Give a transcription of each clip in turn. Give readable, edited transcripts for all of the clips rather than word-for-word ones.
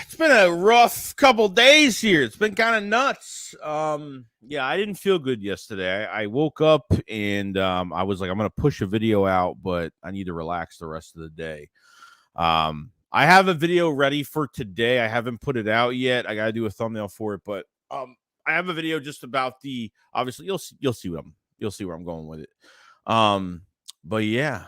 It's been a rough couple days here. It's been kind of nuts. Yeah, I didn't feel good yesterday. I woke up and I was like, I'm going to push a video out, but I need to relax the rest of the day. I have a video ready for today. I haven't put it out yet. I got to do a thumbnail for it, but I have a video just about obviously you'll see where I'm going with it. But yeah.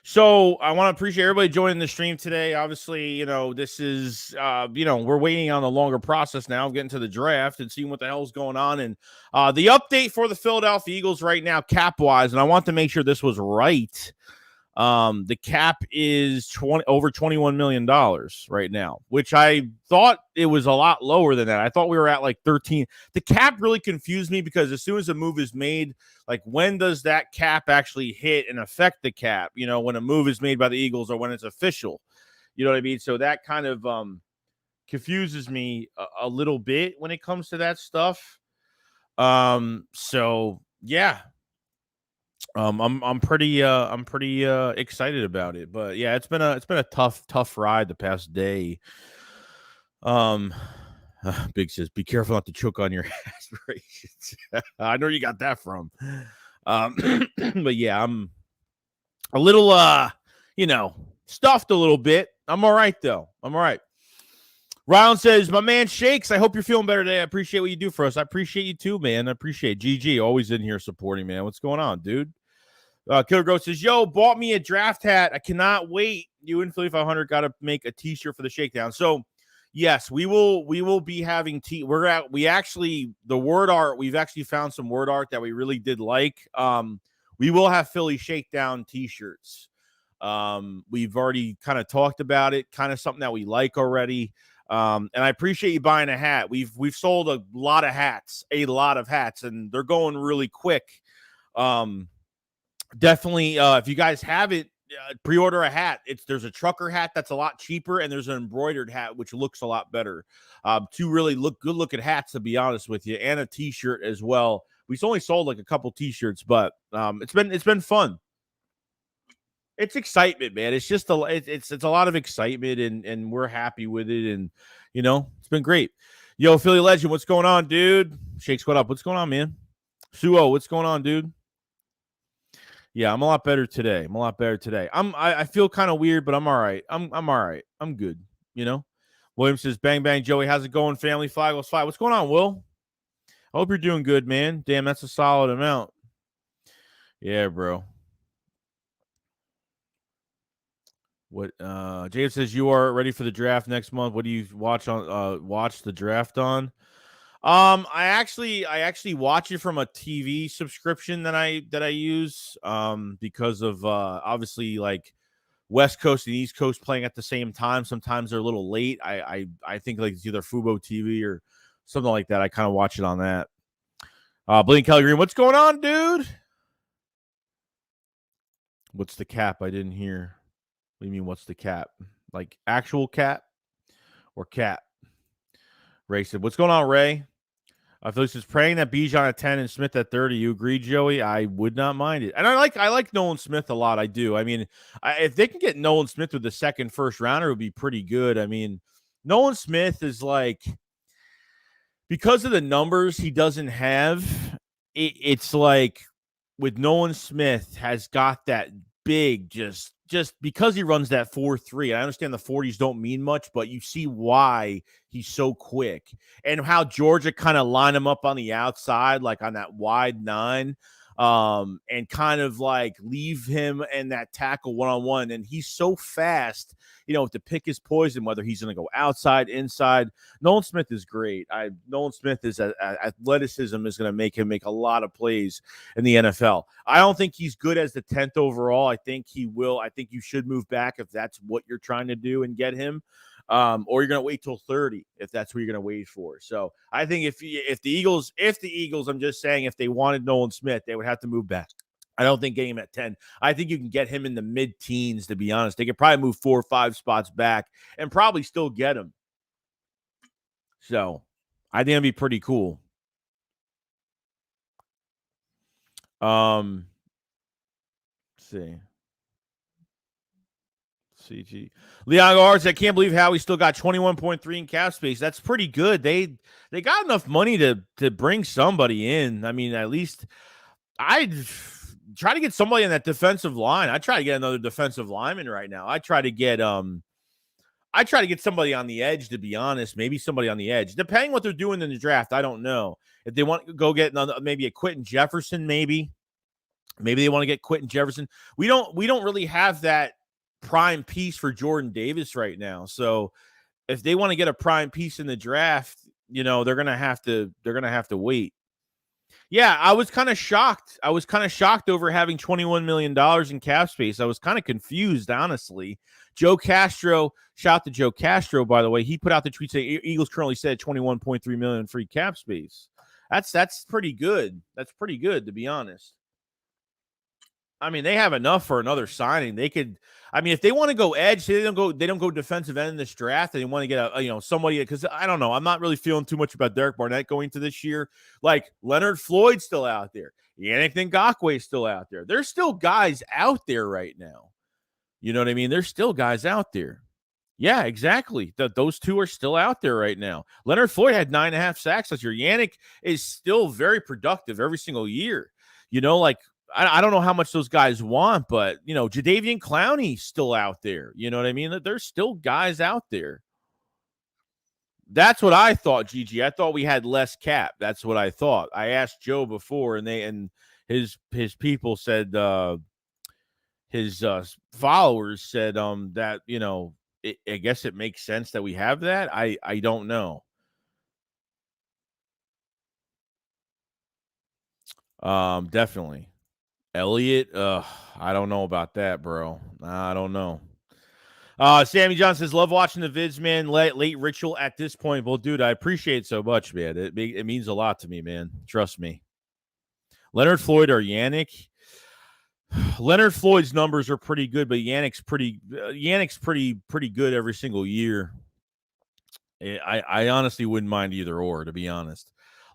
So I want to appreciate everybody joining the stream today. Obviously, this is, we're waiting on the longer process now of getting to the draft and seeing what the hell's going on. And the update for the Philadelphia Eagles right now, cap-wise, and I want to make sure this was right. The cap is over $21 million right now, which I thought it was a lot lower than that. I thought we were at like 13. The cap really confused me because as soon as a move is made, like when does that cap actually hit and affect the cap? When a move is made by the Eagles or when it's official, you know what I mean? So that kind of confuses me a little bit when it comes to that stuff. So yeah. I'm pretty excited about it, but yeah, it's been a tough ride the past day. Big says, be careful not to choke on your aspirations. I know you got that from. But yeah, I'm a little stuffed a little bit. I'm all right though. I'm all right. Ryan says, my man Shakes, I hope you're feeling better today. I appreciate what you do for us. I appreciate you too, man. I appreciate GG, always in here supporting, man. What's going on, dude? Killer Gross says, yo, bought me a draft hat. I cannot wait. You and Philly 500 got to make a t-shirt for the Shakedown. So, yes, we will be having we've actually found some word art that we really did like. We will have Philly Shakedown t-shirts. We've already kind of talked about it, kind of something that we like already. And I appreciate you buying a hat. We've sold a lot of hats, and they're going really quick. Definitely, if you guys have it, pre-order a hat. There's a trucker hat that's a lot cheaper, and there's an embroidered hat which looks a lot better. Two really good looking hats, to be honest with you, and a t-shirt as well. We've only sold like a couple t-shirts, but it's been fun. It's excitement, man. It's just it's a lot of excitement, and we're happy with it, and it's been great. Yo, Philly Legend, what's going on, dude? Shake Squad up. What's going on, man? Suo, what's going on, dude? Yeah, I'm a lot better today. I feel kind of weird, but I'm all right. I'm all right. I'm good. William says, bang, bang, Joey. How's it going? Family flag was fly. What's going on, Will? I hope you're doing good, man. Damn, that's a solid amount. Yeah, bro. What James says, you are ready for the draft next month. What do you watch the draft on? I actually watch it from a TV subscription that I use because of obviously like West Coast and East Coast playing at the same time. Sometimes they're a little late. I think like it's either Fubo TV or something like that. I kind of watch it on that. Blaine Kelly Green, what's going on, dude? What's the cap? I didn't hear. What do you mean, what's the cap? Like actual cap or cap? Ray said, what's going on, Ray? Phyllis is praying that Bijan at 10 and Smith at 30. You agree, Joey? I would not mind it. And I like Nolan Smith a lot. I do. I mean, if they can get Nolan Smith with the second first rounder, it would be pretty good. I mean, Nolan Smith is like, because of the numbers he doesn't have, it's like with Nolan Smith has got that big, just because he runs that 4.3. I understand the 40s don't mean much, but you see why he's so quick and how Georgia kind of line him up on the outside, like on that wide 9, and kind of like leave him and that tackle one-on-one. And he's so fast, to pick his poison, whether he's going to go outside, inside. Nolan Smith is great. Nolan Smith is athleticism is going to make him make a lot of plays in the NFL. I don't think he's good as the 10th overall. I think he will. I think you should move back if that's what you're trying to do and get him. Or you're going to wait till 30 if that's what you're going to wait for. So I think if the Eagles, I'm just saying, if they wanted Nolan Smith, they would have to move back. I don't think getting him at 10. I think you can get him in the mid-teens, to be honest. They could probably move 4 or 5 spots back and probably still get him. So I think it'd be pretty cool. Let's see. CG. Leon Gars, I can't believe Howie still got 21.3 in cap space. That's pretty good. They got enough money to bring somebody in. I mean, at least I'd try to get somebody in that defensive line. I try to get another defensive lineman right now. I try to get somebody on the edge, to be honest. Maybe somebody on the edge, depending what they're doing in the draft. I don't know if they want to go get maybe a Quentin Jefferson. Maybe they want to get Quentin Jefferson. We don't really have that prime piece for Jordan Davis right now. So if they want to get a prime piece in the draft, they're gonna have to wait. Yeah, I was kind of shocked. Over having $21 million in cap space. I was kind of confused, honestly. Joe Castro, shout out to Joe Castro, by the way. He put out the tweet saying Eagles currently said 21.3 million free cap space. That's pretty good. That's pretty good, to be honest. I mean, they have enough for another signing. They could, if they want to go edge, they don't go defensive end in this draft. They want to get somebody, because I don't know. I'm not really feeling too much about Derek Barnett going to this year. Like Leonard Floyd's still out there. Yannick Ngakwe's still out there. There's still guys out there right now. You know what I mean? There's still guys out there. Yeah, exactly. Those two are still out there right now. Leonard Floyd had 9.5 sacks last year. Yannick is still very productive every single year. I don't know how much those guys want, but, Jadeveon Clowney's still out there. You know what I mean? There's still guys out there. That's what I thought, Gigi. I thought we had less cap. That's what I thought. I asked Joe before, and his people said, his followers said that, I guess it makes sense that we have that. I don't know. Definitely. Elliott, I don't know about that, bro. I don't know. Sammy John says, love watching the vids, man. Late ritual at this point. Well, dude, I appreciate it so much, man. It means a lot to me, man. Trust me. Leonard Floyd or Yannick? Leonard Floyd's numbers are pretty good, but Yannick's pretty good every single year. I honestly wouldn't mind either or, to be honest.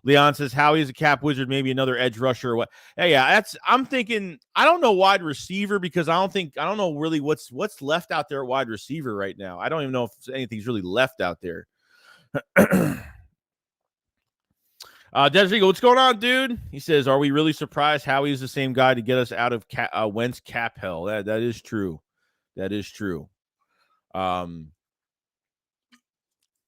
Leon says, Howie is a cap wizard, maybe another edge rusher or what. Hey, yeah, I'm thinking, I don't know wide receiver, because I don't know really what's left out there at wide receiver right now. I don't even know if anything's really left out there. Desrigo, what's going on, dude? He says, are we really surprised Howie is the same guy to get us out of Wentz cap hell? That is true. That is true.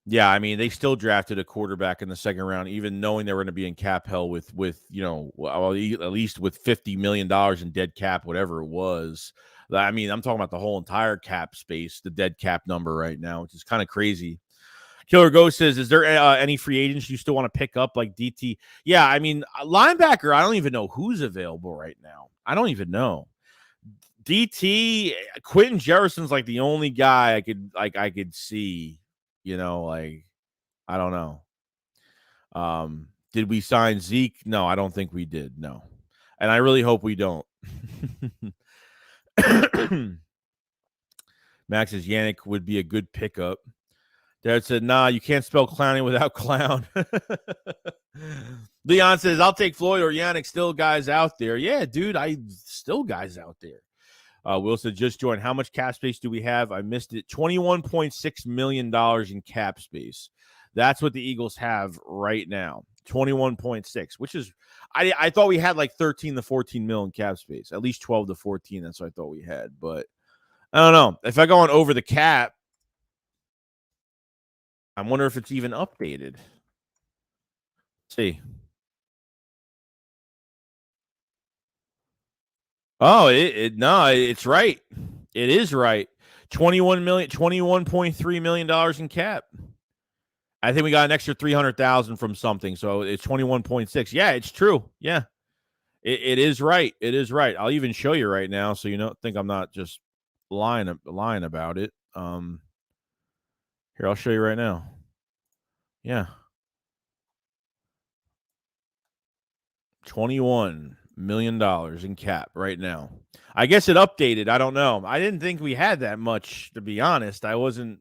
Yeah, they still drafted a quarterback in the second round, even knowing they were going to be in cap hell with at least with $50 million in dead cap, whatever it was. I'm talking about the whole entire cap space, the dead cap number right now, which is kind of crazy. Killer Ghost says, is there any free agents you still want to pick up like DT? Yeah, linebacker, I don't even know who's available right now. I don't even know. DT, Quentin Jefferson's like the only guy I could see. I don't know. Did we sign Zeke? No, I don't think we did. No. And I really hope we don't. Max says Yannick would be a good pickup. Dad said, nah, you can't spell clowning without clown. Leon says, I'll take Floyd or Yannick. Still guys out there. Yeah, dude, still guys out there. Will said, just joined. How much cap space do we have? I missed it. $21.6 million in cap space. That's what the Eagles have right now, 21.6, which is I thought we had like 13 to 14 mil in cap space, at least 12 to 14. That's what I thought we had. But I don't know. If I go on over the cap, I wonder if it's even updated. Let's see. Oh, it's right. It is right. $21.3 million in cap. I think we got an extra 300,000 from something, so it's 21.6. Yeah, it's true. Yeah, it is right. It is right. I'll even show you right now, so you don't think I'm not just lying about it. Here, I'll show you right now. Yeah, $21 million in cap right now. I guess it updated. I don't know. I didn't think we had that much, to be honest. I didn't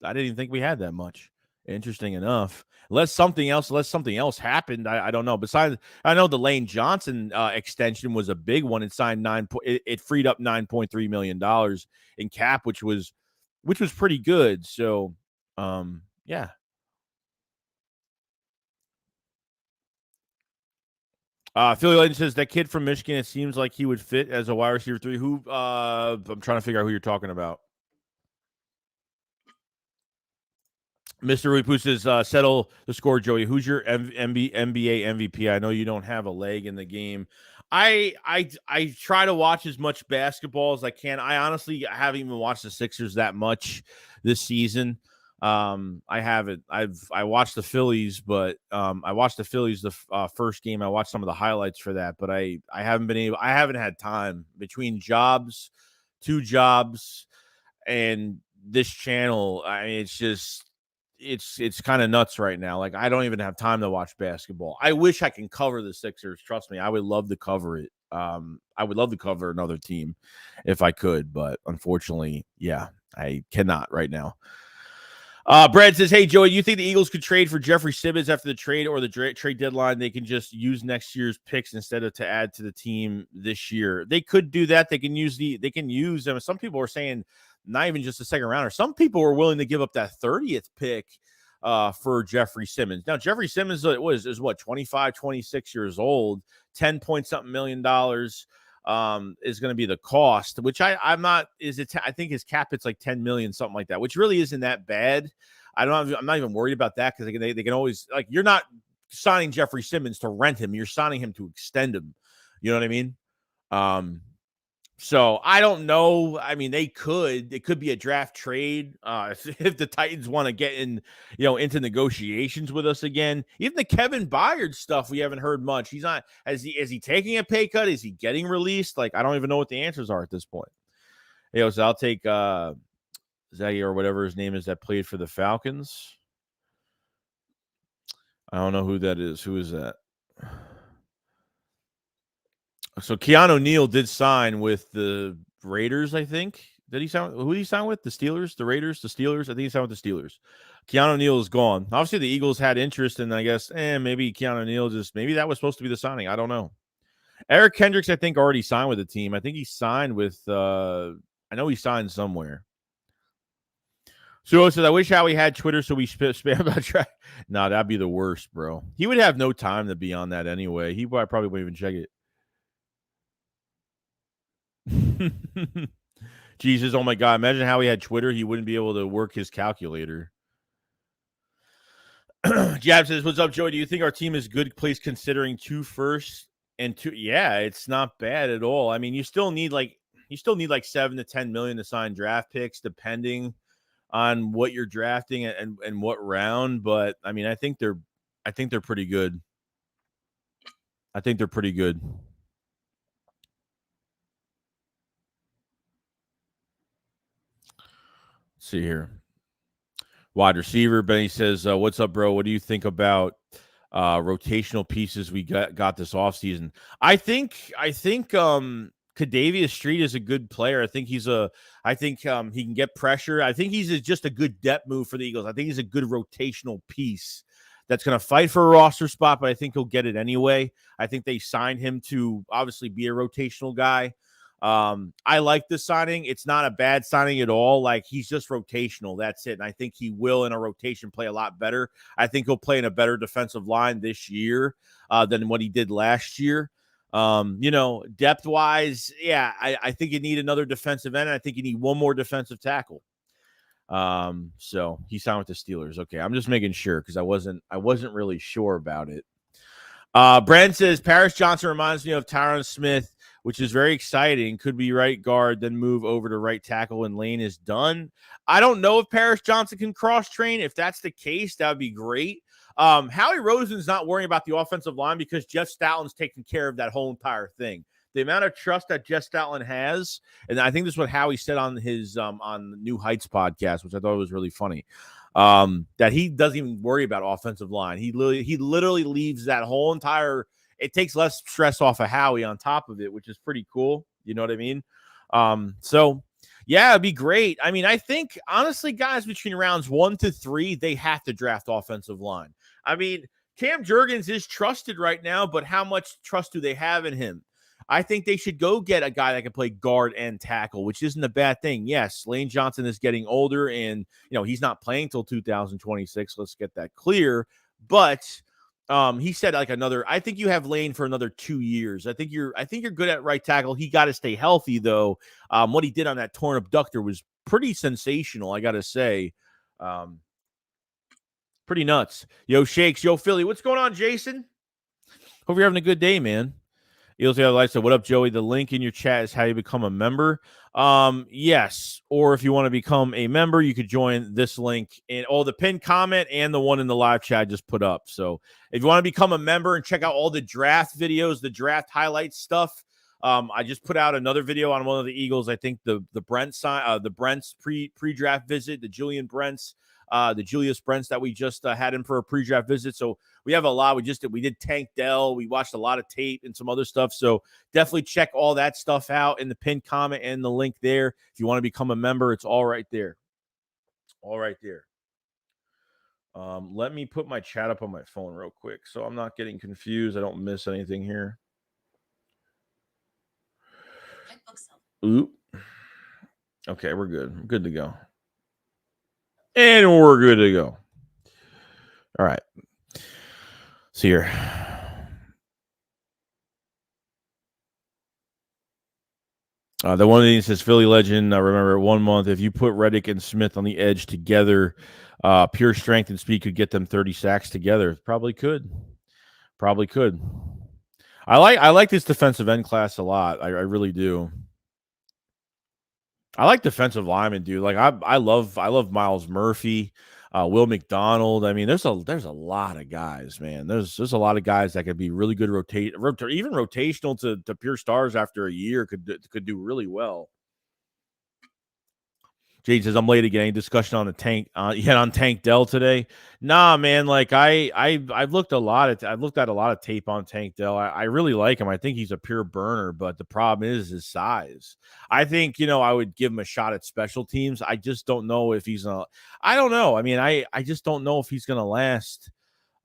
even think we had that much. Interesting enough. Unless something else happened. I don't know. Besides, I know the Lane Johnson extension was a big one. It signed it freed up $9.3 million in cap, which was pretty good. So yeah. Philly Legend says that kid from Michigan, it seems like he would fit as a wide receiver 3. Who I'm trying to figure out who you're talking about. Mr. Ruipoo says, settle the score, Joey. Who's your NBA MVP? I know you don't have a leg in the game. I try to watch as much basketball as I can. I honestly haven't even watched the Sixers that much this season. I haven't. I watched the Phillies, but I watched the Phillies the first game. I watched some of the highlights for that, but I haven't had time between jobs, 2 jobs, and this channel. I mean, it's just it's kind of nuts right now. Like, I don't even have time to watch basketball. I wish I can cover the Sixers. Trust me, I would love to cover it. I would love to cover another team if I could, but unfortunately, yeah, I cannot right now. Brad says, hey, Joey, you think the Eagles could trade for Jeffrey Simmons after the trade or the trade deadline? They can just use next year's picks instead of to add to the team this year. They could do that. They can use them. Some people are saying not even just a second rounder. Some people were willing to give up that 30th pick for Jeffrey Simmons. Now, Jeffrey Simmons is what, 25, 26 years old, 10 point something $million is going to be the cost, which I'm not, I think his cap it's like 10 million, something like that, which really isn't that bad. I'm not even worried about that because they can always, like, you're not signing Jeffrey Simmons to rent him. You're signing him to extend him. You know what I mean? So I don't know. I mean, it could be a draft trade. If the Titans want to get into negotiations with us again. Even the Kevin Byard stuff, we haven't heard much. He's not, is he taking a pay cut? Is he getting released? Like, I don't even know what the answers are at this point. So I'll take Zaggy or whatever his name is that played for the Falcons. I don't know who that is. Who is that? So Keanu Neal did sign with the Raiders, I think. Did he sign? Who did he sign with? The Steelers, the Raiders, the Steelers? I think he signed with the Steelers. Keanu Neal is gone. Obviously, the Eagles had interest, and I guess, maybe Keanu Neal maybe that was supposed to be the signing. I don't know. Eric Kendricks, I think, already signed with the team. I think he signed with, I know he signed somewhere. So says, I wish Howie had Twitter so we spam about track. No, that'd be the worst, bro. He would have no time to be on that anyway. He probably wouldn't even check it. Jesus, oh my God. Imagine how he had Twitter. He wouldn't be able to work his calculator. Jab says, what's up, Joey? Do you think our team is good place considering 2 firsts and 2? Yeah, it's not bad at all. I mean, you still need like 7 to 10 million to sign draft picks, depending on what you're drafting and what round. But I mean, I think they're pretty good. I think they're pretty good. Let's see here. Wide receiver, Benny says, what's up, bro? What do you think about rotational pieces we got this offseason? I think Kadavius Street is a good player. I think he can get pressure. I think he's just a good depth move for the Eagles. I think he's a good rotational piece that's going to fight for a roster spot, but I think he'll get it anyway. I think they signed him to obviously be a rotational guy. I like this signing. It's not a bad signing at all. Like, he's just rotational. That's it. And I think he will in a rotation play a lot better. I think he'll play in a better defensive line this year than what he did last year. Depth wise, yeah, I think you need another defensive end. And I think you need one more defensive tackle. So he signed with the Steelers. Okay, I'm just making sure because I wasn't really sure about it. Brand says Paris Johnson reminds me of Tyron Smith, which is very exciting. Could be right guard, then move over to right tackle when Lane is done. I don't know if Paris Johnson can cross train. If that's the case, that would be great. Howie Rosen's not worrying about the offensive line because Jeff Stoutland's taking care of that whole entire thing. The amount of trust that Jeff Stoutland has, and I think this is what Howie said on his on the New Heights podcast, which I thought was really funny, that he doesn't even worry about offensive line. He literally leaves that whole entire – it takes less stress off of Howie on top of it, which is pretty cool. You know what I mean? So, yeah, it'd be great. I mean, I think, honestly, guys, between rounds 1 to 3, they have to draft offensive line. I mean, Cam Jurgens is trusted right now, but how much trust do they have in him? I think they should go get a guy that can play guard and tackle, which isn't a bad thing. Yes, Lane Johnson is getting older, and he's not playing till 2026. Let's get that clear. But he said I think you have Lane for another 2 years. I think you're good at right tackle. He got to stay healthy though. What he did on that torn abductor was pretty sensational, I got to say. Pretty nuts. Yo, Shakes. Yo, Philly. What's going on, Jason? Hope you're having a good day, man. Eels the other light said, "What up, Joey? The link in your chat is how you become a member." Yes, or if you want to become a member, you could join this link in the pinned comment and the one in the live chat I just put up. So if you want to become a member and check out all the draft videos, the draft highlights stuff, I just put out another video on one of the Eagles. I think the Brent's pre-draft visit, the Julius Brents that we just had in for a pre-draft visit. So we have a lot. We did Tank Dell. We watched a lot of tape and some other stuff. So definitely check all that stuff out in the pinned comment and the link there. If you want to become a member, it's all right there. All right there. Let me put my chat up on my phone real quick so I'm not getting confused. I don't miss anything here. Oop. Okay, we're good. We're good to go. And we're good to go. All right. See here. The one thing says Philly legend. Remember, 1 month, if you put Reddick and Smith on the edge together, pure strength and speed could get them 30 sacks together. Probably could. I like this defensive end class a lot. I really do. I like defensive linemen, dude. Like I love Miles Murphy, Will McDonald. I mean, there's a lot of guys, man. There's a lot of guys that could be really good even rotational to pure stars after a year could do really well. Jade says, I'm late again. Any discussion on the Tank on Tank Dell today? Nah, man. Like I've looked at a lot of tape on Tank Dell. I really like him. I think he's a pure burner, but the problem is his size. I think, I would give him a shot at special teams. I just don't know if he's gonna I don't know. I mean, I just don't know if he's gonna last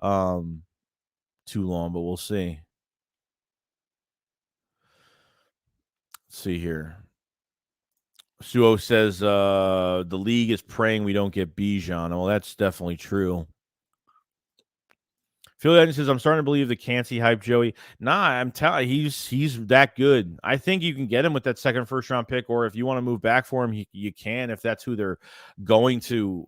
too long, but we'll see. Let's see here. Suo says the league is praying we don't get Bijan. Well, that's definitely true. Philly Legend says, I'm starting to believe the Cansey hype, Joey. Nah, I'm telling you, he's that good. I think you can get him with that second first-round pick, or if you want to move back for him, you can if that's who they're going to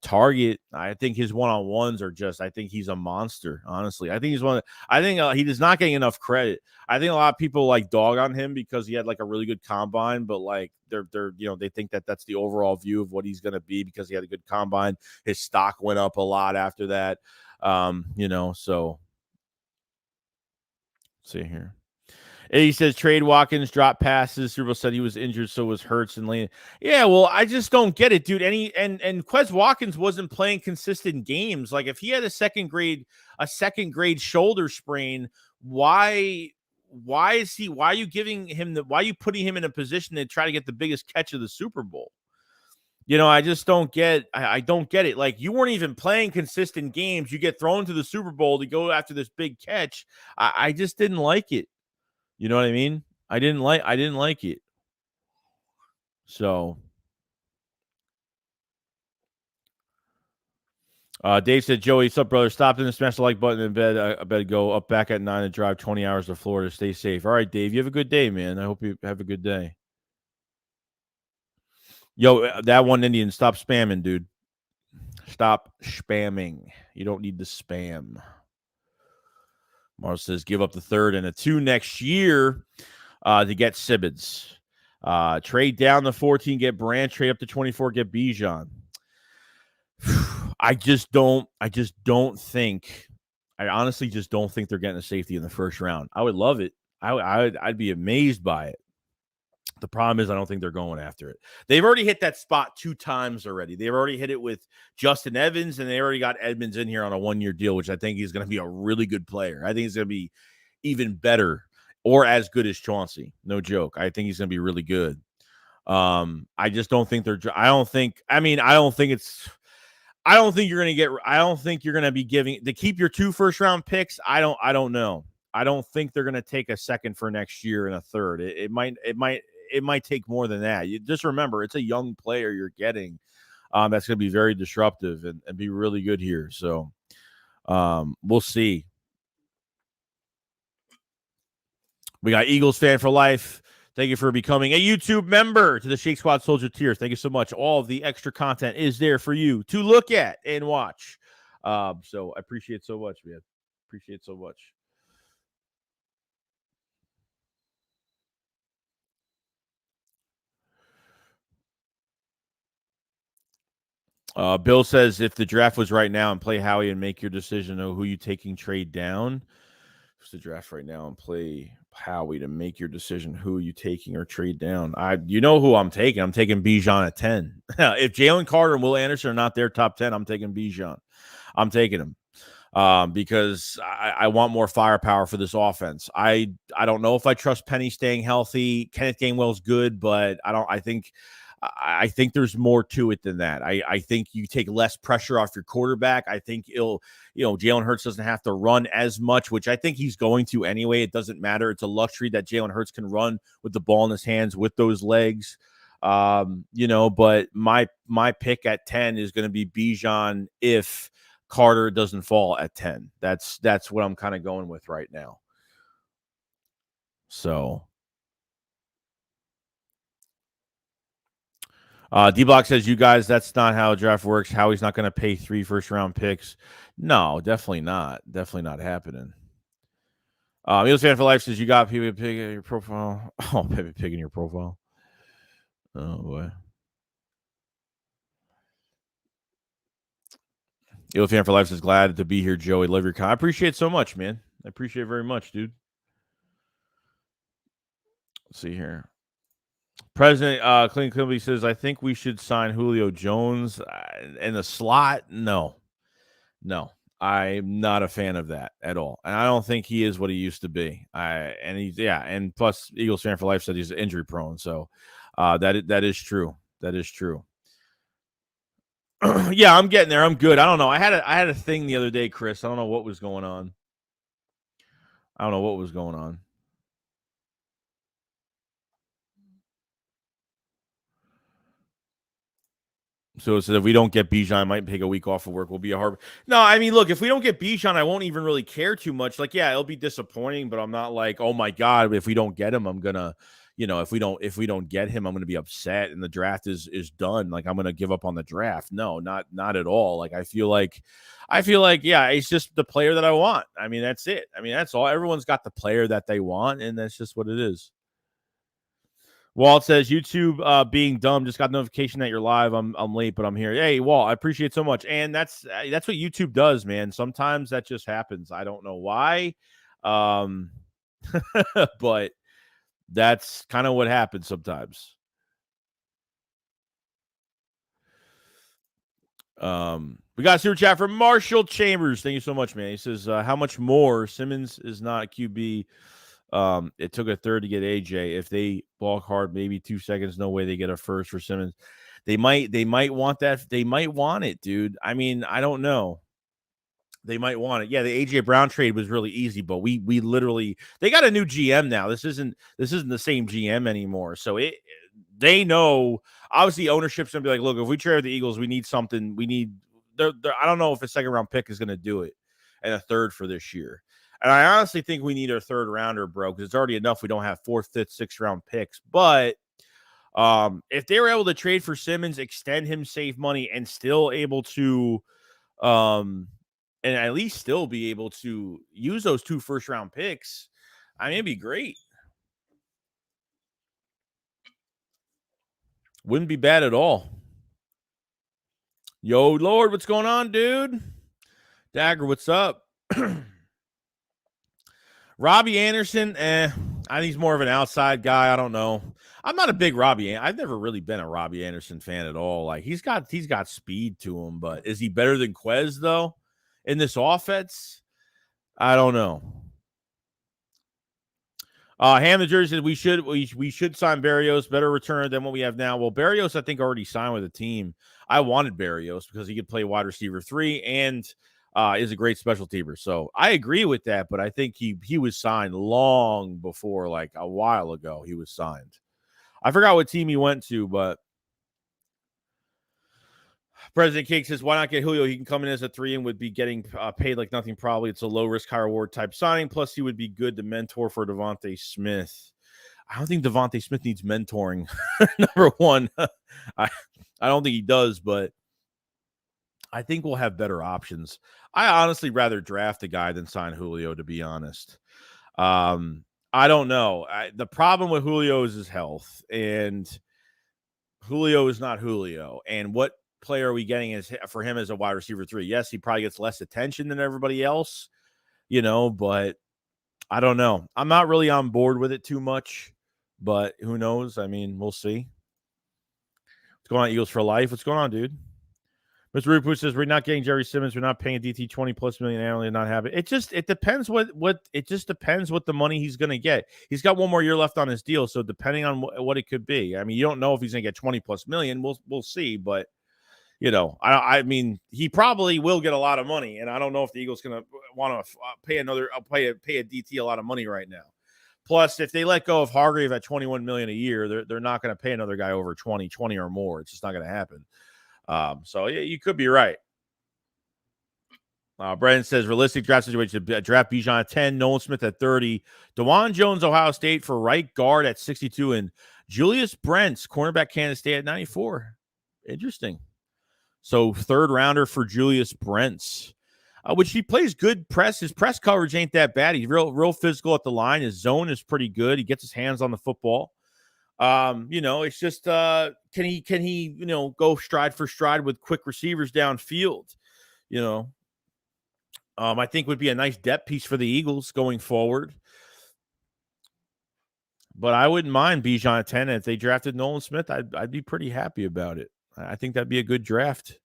target. I think his one-on-ones are I think he's a monster, honestly. I think he is not getting enough credit. I think a lot of people dog on him because he had a really good combine, but they're they think that that's the overall view of what he's going to be because he had a good combine. His stock went up a lot after that. So let's see here. He says trade Watkins, drop passes. Super Bowl said he was injured, so was Hurts and Lane. Yeah, well, I just don't get it, dude. And Quez Watkins wasn't playing consistent games. Like if he had a second grade shoulder sprain, why are you putting him in a position to try to get the biggest catch of the Super Bowl? I just don't get I don't get it. Like you weren't even playing consistent games. You get thrown to the Super Bowl to go after this big catch. I just didn't like it. You know what I mean? I didn't like it. So Dave said, Joey, what's up, brother? Stop and smash the like button in bed. I better go up back at 9 and drive 20 hours to Florida. Stay safe. All right, Dave. You have a good day, man. I hope you have a good day. Yo, that one Indian, stop spamming, dude. Stop spamming. You don't need to spam. Mars says, give up the 3rd and a 2 next year to get Sibbons. Trade down the 14, get Brand. Trade up to 24, get Bijan. I honestly just don't think they're getting a safety in the first round. I would love it. I'd be amazed by it. The problem is I don't think they're going after it. They've already hit that spot 2 times already. They've already hit it with Justin Evans, and they already got Edmonds in here on a 1-year deal, which I think he's going to be a really good player. I think he's going to be even better or as good as Chauncey. No joke. I think he's going to be really good. I just don't think you're going to be giving to keep your 2 first-round picks. I don't know. I don't think they're going to take a 2nd for next year and a 3rd. It might take more than that. You just remember, it's a young player you're getting that's going to be very disruptive and be really good here. So we'll see. We got Eagles fan for life. Thank you for becoming a YouTube member to the Shake Squad Soldier tiers. Thank you so much. All of the extra content is there for you to look at and watch. So I appreciate it so much, man. Appreciate it so much. Bill says, if the draft was right now and play Howie and make your decision of who you taking trade down. It's the draft right now and play Howie to make your decision who you taking or trade down. You know who I'm taking. I'm taking Bijan at 10. If Jalen Carter and Will Anderson are not their top 10, I'm taking Bijan. I'm taking him because I want more firepower for this offense. I don't know if I trust Penny staying healthy. Kenneth Gainwell's good, but I think there's more to it than that. I think you take less pressure off your quarterback. I think Jalen Hurts doesn't have to run as much, which I think he's going to anyway. It doesn't matter. It's a luxury that Jalen Hurts can run with the ball in his hands with those legs. But my pick at 10 is going to be Bijan if Carter doesn't fall at 10. That's what I'm kind of going with right now. So D-Block says, you guys, that's not how a draft works. Howie's not going to pay 3 first-round picks. No, definitely not. Definitely not happening. Eagles fan for life says, you got Pepe Pig in your profile. Oh, Pepe Pig in your profile. Oh, boy. Eagles fan for life says, glad to be here, Joey. Love your comment. I appreciate it so much, man. I appreciate it very much, dude. Let's see here. President Clinton Kimberly says, I think we should sign Julio Jones in the slot. No, I'm not a fan of that at all. And I don't think he is what he used to be. And plus Eagles fan for life said he's injury prone. So that is true. That is true. Yeah, I'm getting there. I'm good. I don't know. I had a thing the other day, Chris. I don't know what was going on. So if we don't get Bijan, I might take a week off of work. We'll be a hard. No, I mean, look, if we don't get Bijan, I won't even really care too much. Like, yeah, it'll be disappointing, but I'm not like, oh my God, if we don't get him, I'm gonna, if we don't get him, I'm gonna be upset and the draft is done. Like, I'm gonna give up on the draft. No, not at all. Like, I feel like, yeah, it's just the player that I want. I mean, that's it. I mean, that's all. Everyone's got the player that they want, and that's just what it is. Walt says, YouTube being dumb, just got notification that you're live. I'm late, but I'm here. Hey, Walt, I appreciate it so much. And that's what YouTube does, man. Sometimes that just happens. I don't know why. But that's kind of what happens sometimes. We got a super chat from Marshall Chambers. Thank you so much, man. He says, how much more? Simmons is not a QB. It took a 3rd to get AJ. If they balk hard, maybe 2 seconds, no way they get a 1st for Simmons. They might want that. They might want it, dude. I mean, I don't know. They might want it. Yeah, the AJ Brown trade was really easy, but we literally they got a new GM now. This isn't the same GM anymore. So they know obviously ownership's gonna be like, look, if we trade with the Eagles, we need something. We need I don't know if a second round pick is gonna do it and a third for this year. And I honestly think we need our third rounder, bro, because it's already enough. We don't have fourth, fifth, sixth round picks. But if they were able to trade for Simmons, extend him, save money, and still able to and at least still be able to use those 2 first-round picks, I mean, it'd be great. Wouldn't be bad at all. Yo, Lord, what's going on, dude? Dagger, what's up? Robbie Anderson, I think he's more of an outside guy. I don't know. I'm not a big Robbie. I've never really been a Robbie Anderson fan at all. Like he's got speed to him, but is he better than Quez though? In this offense, I don't know. Ham the Jersey said we should sign Berrios, better return than what we have now. Well, Berrios, I think, already signed with the team. I wanted Berrios because he could play wide receiver 3 and is a great special teamer. So I agree with that, but I think he was signed long before, like a while ago. He was signed. I forgot what team he went to, but President Cake says, why not get Julio? He can come in as a 3 and would be getting paid like nothing probably. It's a low-risk, high-reward type signing. Plus, he would be good to mentor for Devontae Smith. I don't think Devontae Smith needs mentoring, number one. I don't think he does, but I think we'll have better options. I honestly rather draft a guy than sign Julio, to be honest. I don't know. The problem with Julio is his health, and Julio is not Julio. And what player are we getting for him as a wide receiver 3? Yes, he probably gets less attention than everybody else, but I don't know. I'm not really on board with it too much, but who knows? I mean, we'll see. What's going on, Eagles for life? What's going on, dude? Mr. Rupu says we're not getting Jerry Simmons. We're not paying DT 20+ million annually and not have it. It depends what the money he's going to get. He's got one more year left on his deal, so depending on what it could be. I mean, you don't know if he's going to get 20+ million. We'll see, but I mean, he probably will get a lot of money, and I don't know if the Eagles going to want to pay a DT a lot of money right now. Plus, if they let go of Hargrave at 21 million a year, they're not going to pay another guy over 20 or more. It's just not going to happen. So yeah, you could be right. Brendan says realistic draft situation: draft Bijan at 10, Nolan Smith at 30, DeJuan Jones, Ohio State for right guard at 62, and Julius Brents, cornerback, Kansas State at 94. Interesting. So third rounder for Julius Brents, which he plays good press. His press coverage ain't that bad. He's real physical at the line. His zone is pretty good. He gets his hands on the football. It's just can he go stride for stride with quick receivers downfield? I think would be a nice depth piece for the Eagles going forward. But I wouldn't mind Bijan at 10. If they drafted Nolan Smith, I'd be pretty happy about it. I think that'd be a good draft.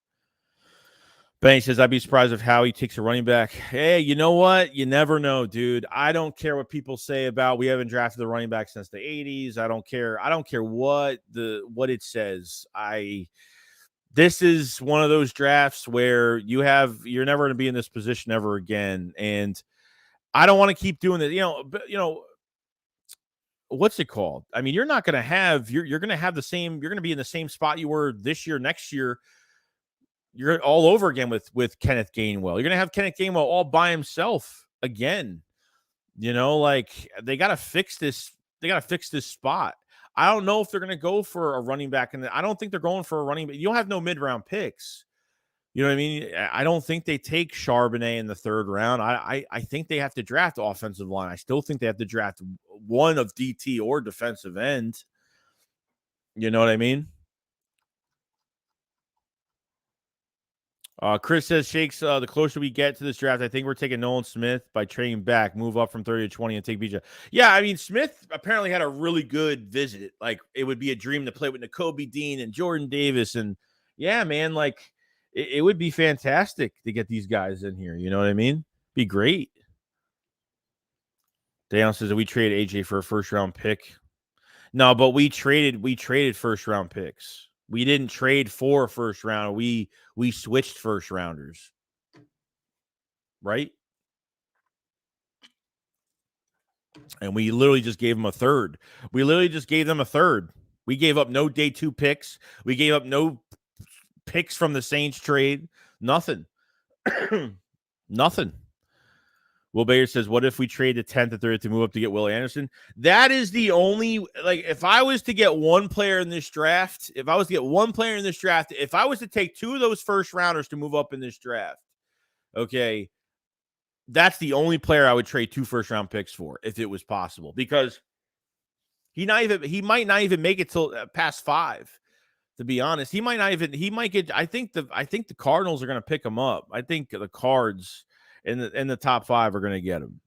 Benny says, I'd be surprised if Howie takes a running back. Hey, you know what? You never know, dude. I don't care what people say about we haven't drafted the running back since the 80s. I don't care. I don't care what it says. This is one of those drafts where you're never going to be in this position ever again. And I don't want to keep doing it. What's it called? I mean, you're not going to have, you're going to have the same, you're going to be in the same spot you were this year, next year. You're all over again with Kenneth Gainwell. You're going to have Kenneth Gainwell all by himself again. They got to fix this. They got to fix this spot. I don't know if they're going to go for a running back. And I don't think they're going for a running back. You don't have no mid-round picks. You know what I mean? I don't think they take Charbonnet in the third round. I think they have to draft offensive line. I still think they have to draft one of DT or defensive end. You know what I mean? Chris says, Shakes, the closer we get to this draft, I think we're taking Nolan Smith by trading back, move up from 30 to 20 and take Bijan. Yeah, I mean, Smith apparently had a really good visit. Like, it would be a dream to play with Nakobe Dean and Jordan Davis. And, yeah, man, like, it would be fantastic to get these guys in here. You know what I mean? Be great. Daniel says, we traded AJ for a first-round pick. No, but we traded first-round picks. We didn't trade for a first round. We switched first rounders. right? And we literally just gave them a third. We literally just gave them a third. We gave up no day 2 picks. We gave up no picks from the Saints trade. Nothing. Nothing. Will Bayer says, what if we trade the 10th and 30th to move up to get Will Anderson? That is the only, like, if I was to get one player in this draft, if I was to take 2 of those first rounders to move up in this draft, okay, that's the only player I would trade 2 first round picks for if it was possible, because he might not even make it till past 5. To be honest, he might get. I think the Cardinals are going to pick him up. I think the Cards in the top 5 are going to get him.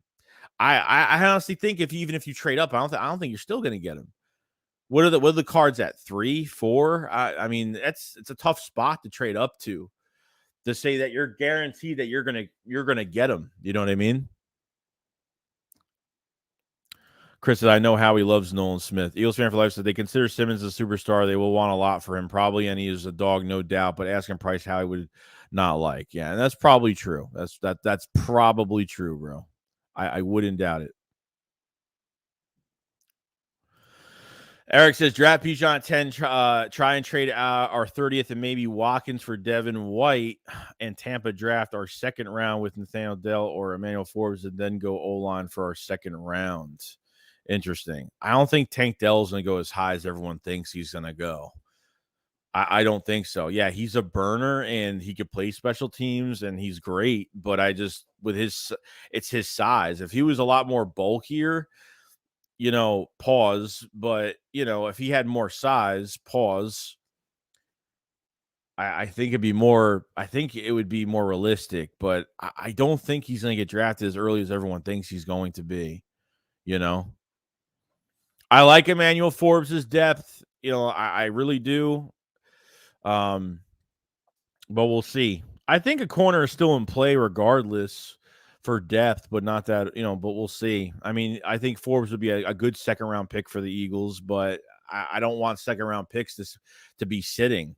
I honestly think if you trade up, I don't think you're still going to get him. What are the Cards at? 3, 4? I mean, it's a tough spot to trade up to say that you're guaranteed that you're gonna get him. You know what I mean? Chris said, I know Howie loves Nolan Smith. Eagles fan for life said they consider Simmons a superstar. They will want a lot for him, probably, and he is a dog, no doubt. But asking price, Howie would not like. Yeah, and that's probably true. That's probably true, bro. I wouldn't doubt it. Eric says, draft Bijan 10, try and trade our 30th and maybe Watkins for Devin White, and Tampa draft our second round with Nathaniel Dell or Emmanuel Forbes, and then go O-line for our second round. Interesting. I don't think Tank Dell's going to go as high as everyone thinks he's going to go. I don't think so. Yeah, he's a burner, and he could play special teams, and he's great, but it's his size. If he was a lot more bulkier, pause. But, if he had more size, pause. I think it would be more realistic, but I don't think he's going to get drafted as early as everyone thinks he's going to be. I like Emmanuel Forbes' depth. I really do. But we'll see. I think a corner is still in play regardless for depth, but not that, but we'll see. I mean, I think Forbes would be a good second round pick for the Eagles, but I don't want second round picks to be sitting.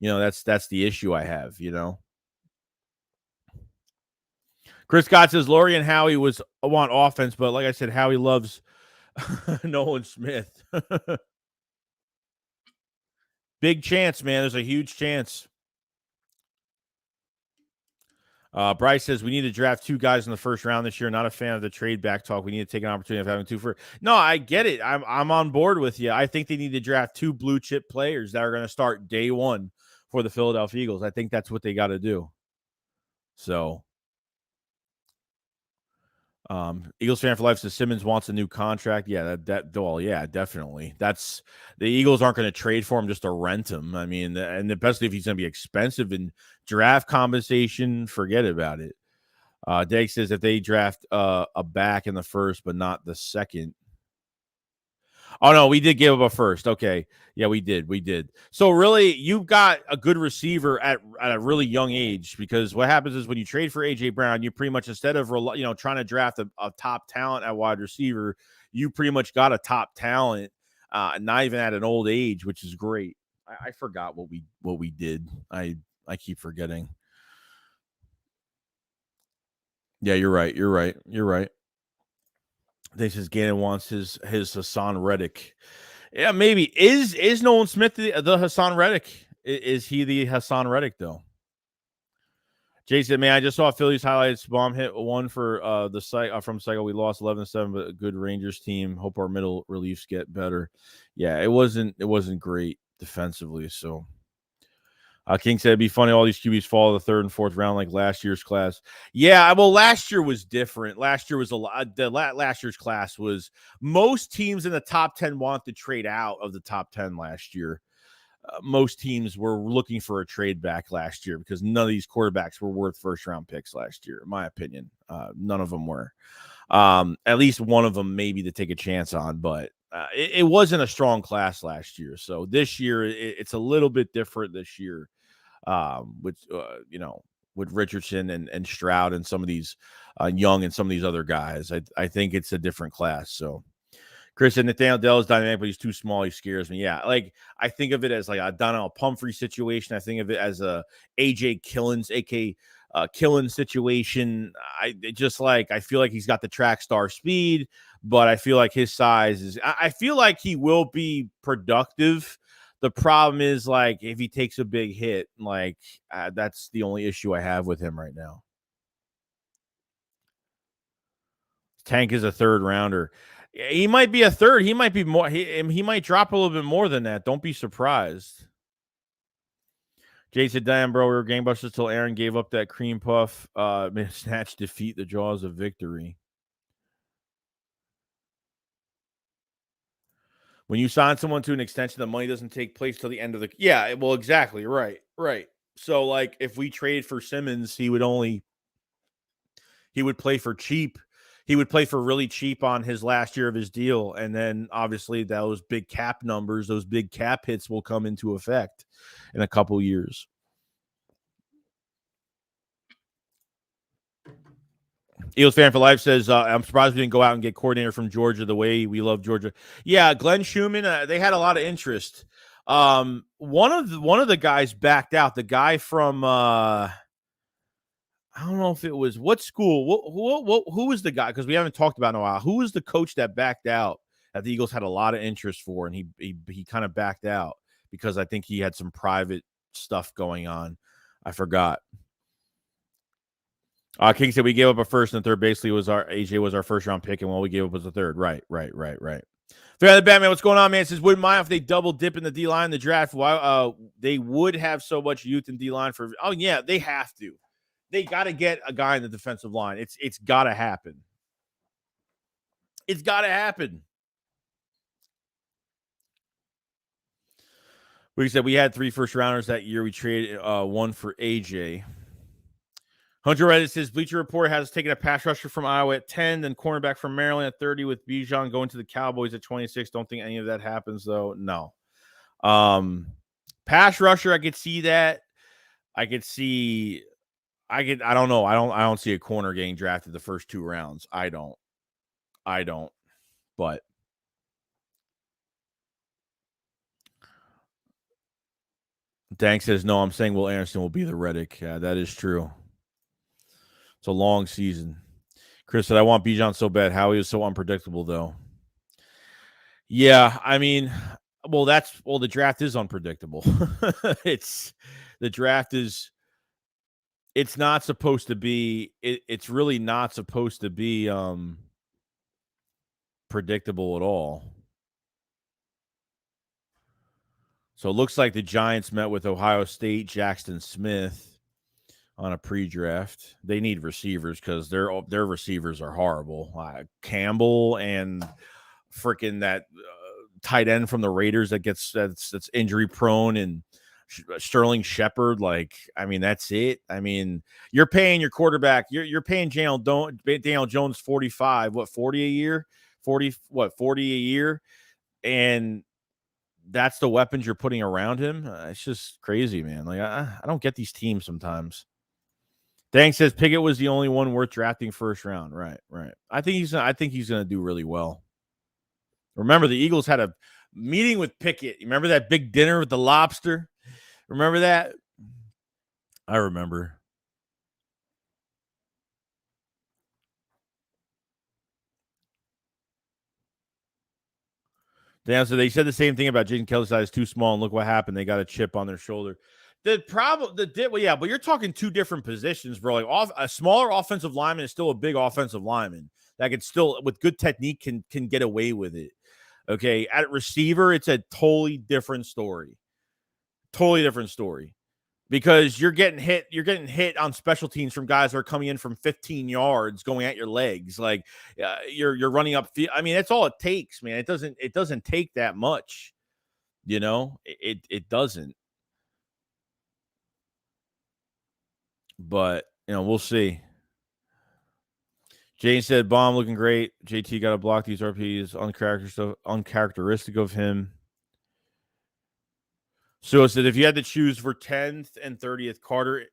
That's the issue I have, Chris Scott says Laurie and Howie want offense, but like I said, Howie loves Nolan Smith. Big chance, man. There's a huge chance. Bryce says we need to draft 2 guys in the first round this year. Not a fan of the trade back talk. We need to take an opportunity of having 2 for. No, I get it. I'm on board with you. I think they need to draft 2 blue chip players that are going to start day 1 for the Philadelphia Eagles. I think that's what they got to do. So, Eagles fan for life says Simmons wants a new contract. Yeah, yeah, definitely. That's the Eagles aren't going to trade for him just to rent him. I mean, and especially if he's going to be expensive in draft compensation, forget about it. Dag says if they draft a back in the first, but not the second. Oh, no, we did give up a first. Okay. Yeah, we did. So really, you've got a good receiver at a really young age, because what happens is when you trade for A.J. Brown, you pretty much, instead of trying to draft a top talent at wide receiver, you pretty much got a top talent, not even at an old age, which is great. I forgot what we did. I keep forgetting. Yeah, you're right. They says Gannon wants his Hassan Reddick. Yeah, maybe. Is Nolan Smith the Hassan Reddick? Is he the Hassan Reddick, though? Jay said, man, I just saw Philly's highlights. Bomb hit 1 for the site from Cycle. We lost 11-7, but a good Rangers team. Hope our middle reliefs get better. Yeah, it wasn't great defensively. So King said it'd be funny all these QBs fall to the 3rd and 4th round like last year's class. Yeah, well, last year was different. Last year was a lot. Last year's class was, most teams in the top 10 want to trade out of the top 10 last year. Most teams were looking for a trade back last year because none of these quarterbacks were worth first round picks last year, in my opinion. None of them were. At least one of them maybe to take a chance on, but it wasn't a strong class last year. So this year it's a little bit different this year. With Richardson and Stroud and some of these Young and some of these other guys. I think it's a different class. So Chris said Nathaniel Dell is dynamic, but he's too small. He scares me. Yeah, like I think of it as like a Donnell Pumphrey situation. I think of it as a AJ Killens, aka Killen situation. I feel like he's got the track star speed, but I feel like his size is. I feel like he will be productive. The problem is like if he takes a big hit, like that's the only issue I have with him right now. Tank is a third rounder. He might be a third. He might be more. He might drop a little bit more than that. Don't be surprised. Jay said, "Damn, bro, we were gangbusters till Aaron gave up that cream puff. Snatch defeat the jaws of victory." When you sign someone to an extension, the money doesn't take place till the end of the. Yeah, well, exactly, right. So, like, if we traded for Simmons, he would play for cheap. He would play for really cheap on his last year of his deal. And then obviously those big cap numbers, those big cap hits will come into effect in a couple years. Eagles fan for life says, I'm surprised we didn't go out and get coordinator from Georgia the way we love Georgia. Yeah, Glenn Schumann, they had a lot of interest. One of the guys backed out. The guy from I don't know if it was what school. Who was the guy? Because we haven't talked about it in a while. Who was the coach that backed out that the Eagles had a lot of interest for, and he kind of backed out because I think he had some private stuff going on. I forgot. King said we gave up a first and third. Basically, AJ was our first round pick, and what we gave up was a third. Right. Fair the Batman, what's going on, man? It says wouldn't mind if they double dip in the D line in the draft. Why? They would have so much youth in D line for. Oh yeah, they have to. They got to get a guy in the defensive line. It's got to happen. It's got to happen. We said we had 3 first rounders that year. We traded one for AJ. Hunter Reddit says Bleacher Report has taken a pass rusher from Iowa at 10, then cornerback from Maryland at 30 with Bijan going to the Cowboys at 26. Don't think any of that happens, though. No. Pass rusher, I could see that. I don't know. I don't see a corner getting drafted the first 2 rounds. I don't. But Dank says no. I'm saying Will Anderson will be the Reddick. Yeah, that is true. It's a long season. Chris said I want Bijan so bad. Howie is so unpredictable, though. Yeah, I mean, the draft is unpredictable. It's not supposed to be. It's really not supposed to be predictable at all. So it looks like the Giants met with Ohio State, Jackson Smith on a pre-draft. They need receivers because their receivers are horrible. Campbell and freaking that tight end from the Raiders that's injury prone, and Sterling Shepard. Like, I mean, that's it. I mean, you're paying your quarterback. You're paying Daniel Jones 45. What, 40 a year? 40 a year, and that's the weapons you're putting around him. It's just crazy, man. Like I don't get these teams sometimes. Dang says Pickett was the only one worth drafting first round. Right. I think he's going to do really well. Remember, the Eagles had a meeting with Pickett. You remember that big dinner with the lobster? Remember that? I remember. Dan said they said the same thing about Jason Kelce's size too small, and look what happened. They got a chip on their shoulder. But you're talking 2 different positions, bro. Like a smaller offensive lineman is still a big offensive lineman that can still, with good technique, can get away with it. Okay, at receiver, it's a totally different story. Because you're getting hit on special teams from guys that are coming in from 15 yards, going at your legs. Like you're running up. I mean, that's all it takes, man. It doesn't take that much. You know, it doesn't. But, we'll see. Jane said, Bomb looking great. JT got to block these RPs. Uncharacteristic of him. So it said, if you had to choose for 10th and 30th, Carter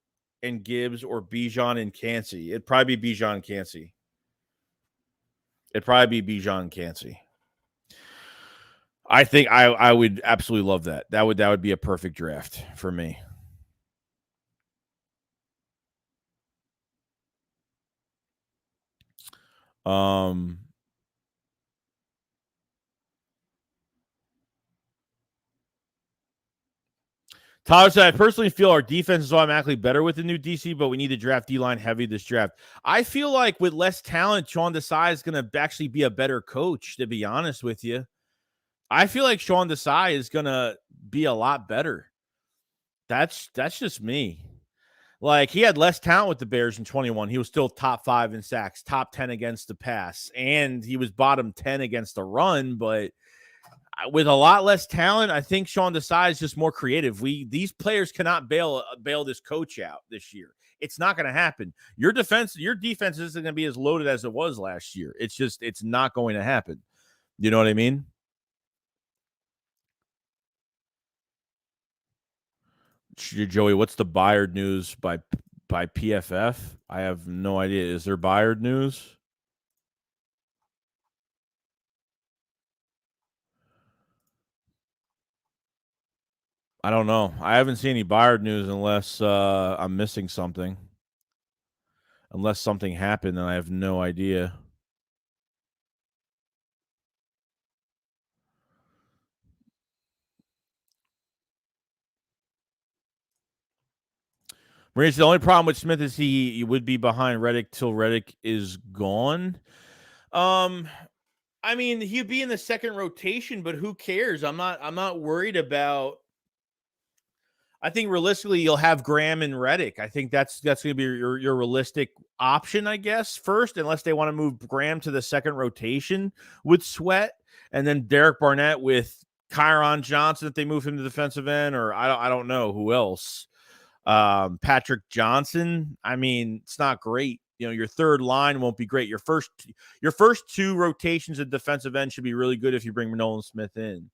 and Gibbs or Bijan and Cansey, it'd probably be Bijan and Cansey. I think I would absolutely love that. That would be a perfect draft for me. Um, Tyler said, I personally feel our defense is automatically better with the new DC, but we need to draft D-line heavy this draft. I feel like with less talent, Sean Desai is going to actually be a better coach, to be honest with you. I feel like Sean Desai is going to be a lot better. That's just me. Like, he had less talent with the Bears in 21. He was still top 5 in sacks, top 10 against the pass, and he was bottom 10 against the run, but with a lot less talent, I think Sean Desai is just more creative. These players cannot bail this coach out this year. It's not going to happen. Your defense isn't going to be as loaded as it was last year. It's not going to happen. You know what I mean? Joey, what's the Bayard news by PFF? I have no idea. Is there Bayard news? I don't know. I haven't seen any Bayard news unless I'm missing something. Unless something happened, and I have no idea. Maurice, the only problem with Smith is he would be behind Reddick till Reddick is gone. I mean, he'd be in the second rotation, but who cares? I'm not worried about. I think realistically, you'll have Graham and Reddick. I think that's going to be your realistic option, I guess, first, unless they want to move Graham to the second rotation with Sweat, and then Derek Barnett with Kyron Johnson if they move him to defensive end, or I don't know who else. Patrick Johnson. I mean, it's not great. You know, your third line won't be great. Your first two rotations at defensive end should be really good if you bring Nolan Smith in.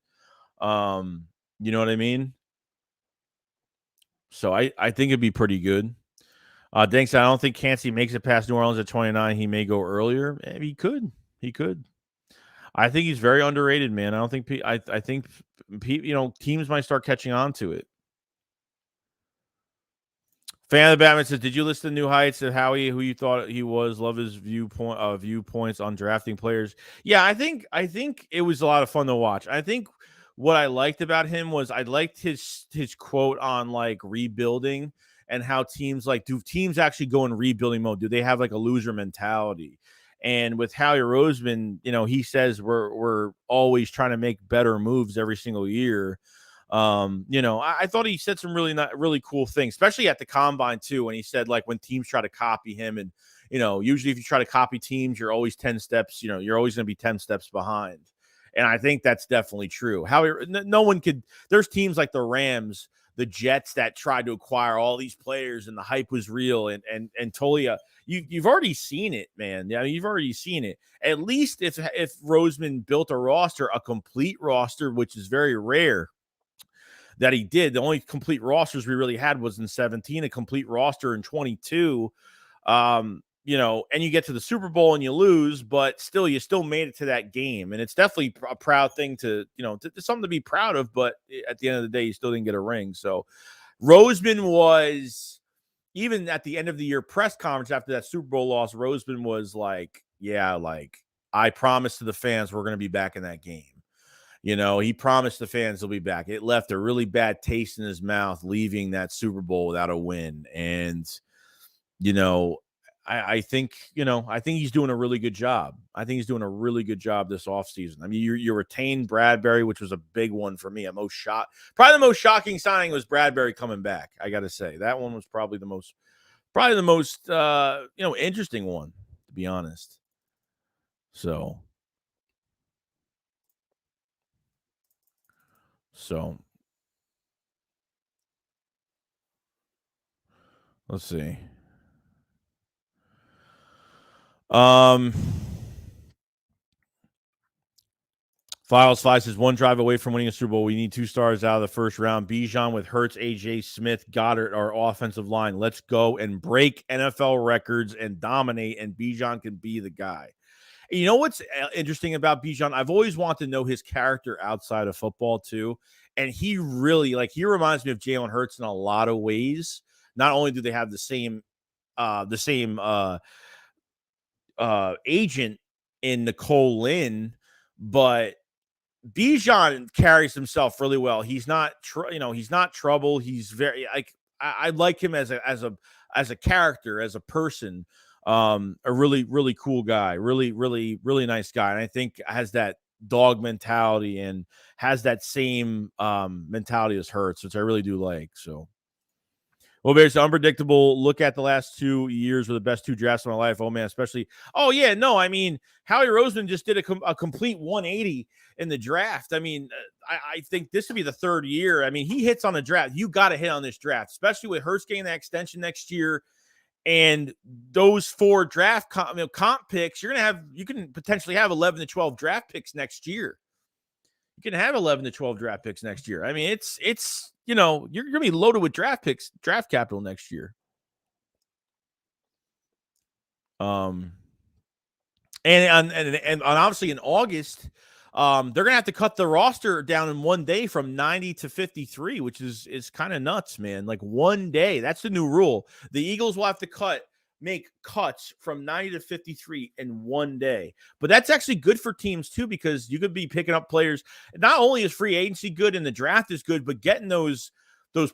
You know what I mean? So I think it'd be pretty good. Thanks. I don't think Cansey makes it past New Orleans at 29. He may go earlier. Maybe he could. He could. I think he's very underrated, man. I don't think I think teams might start catching on to it. Fan of the Batman says, "Did you listen to New Heights of Howie, who you thought he was? Love his viewpoints on drafting players. Yeah, I think it was a lot of fun to watch. I think what I liked about him was I liked his quote on like rebuilding and how teams do teams actually go in rebuilding mode? Do they have like a loser mentality? And with Howie Roseman, he says we're always trying to make better moves every single year." I thought he said some really cool things, especially at the combine too. When he said like when teams try to copy him, and usually if you try to copy teams, you're always 10 steps. You're always going to be 10 steps behind, and I think that's definitely true. No one could. There's teams like the Rams, the Jets that tried to acquire all these players, and the hype was real. And Tolia, you've already seen it, man. Yeah, you've already seen it. At least if Roseman built a complete roster, which is very rare that he did. The only complete rosters we really had was in 17, a complete roster in 22. And you get to the Super Bowl and you lose, but still, you still made it to that game. And it's definitely a proud thing to something to be proud of. But at the end of the day, you still didn't get a ring. So Roseman was, even at the end of the year press conference after that Super Bowl loss, Roseman was like, yeah, like I promised to the fans we're going to be back in that game. He promised the fans he'll be back. It left a really bad taste in his mouth leaving that Super Bowl without a win. And, I think he's doing a really good job. I think he's doing a really good job this offseason. I mean, you retained Bradbury, which was a big one for me. Probably the most shocking signing was Bradbury coming back. I got to say that one was probably the most interesting one, to be honest. So let's see. Files 5 says one drive away from winning a Super Bowl. We need 2 stars out of the first round. Bijan with Hurts, AJ Smith, Goddard, our offensive line. Let's go and break NFL records and dominate, and Bijan can be the guy. You know what's interesting about Bijan? I've always wanted to know his character outside of football too. And he really, like, he reminds me of Jalen Hurts in a lot of ways. Not only do they have the same agent in Nicole Lynn, but Bijan carries himself really well. He's not, he's not trouble. He's very like I like him as a character, as a person. A really, really cool guy, really, really, really nice guy, and I think has that dog mentality and has that same mentality as Hurts, which I really do like. So. Well, Bears, unpredictable. Look at the last 2 years were the best 2 drafts of my life. Oh, man, especially. Oh, yeah, no, I mean, Howie Rosem just did a complete 180 in the draft. I mean, I think this would be the 3rd year. I mean, he hits on the draft. You got to hit on this draft, especially with Hurts getting that extension next year. And those 4 draft comp picks, you can potentially have 11 to 12 draft picks next year. You can have 11 to 12 draft picks next year. I mean, it's you're going to be loaded with draft picks, draft capital next year. And obviously in August, they're going to have to cut the roster down in one day from 90 to 53, which is kind of nuts, man. Like one day, that's the new rule. The Eagles will have to make cuts from 90 to 53 in one day. But that's actually good for teams too, because you could be picking up players. Not only is free agency good and the draft is good, but getting those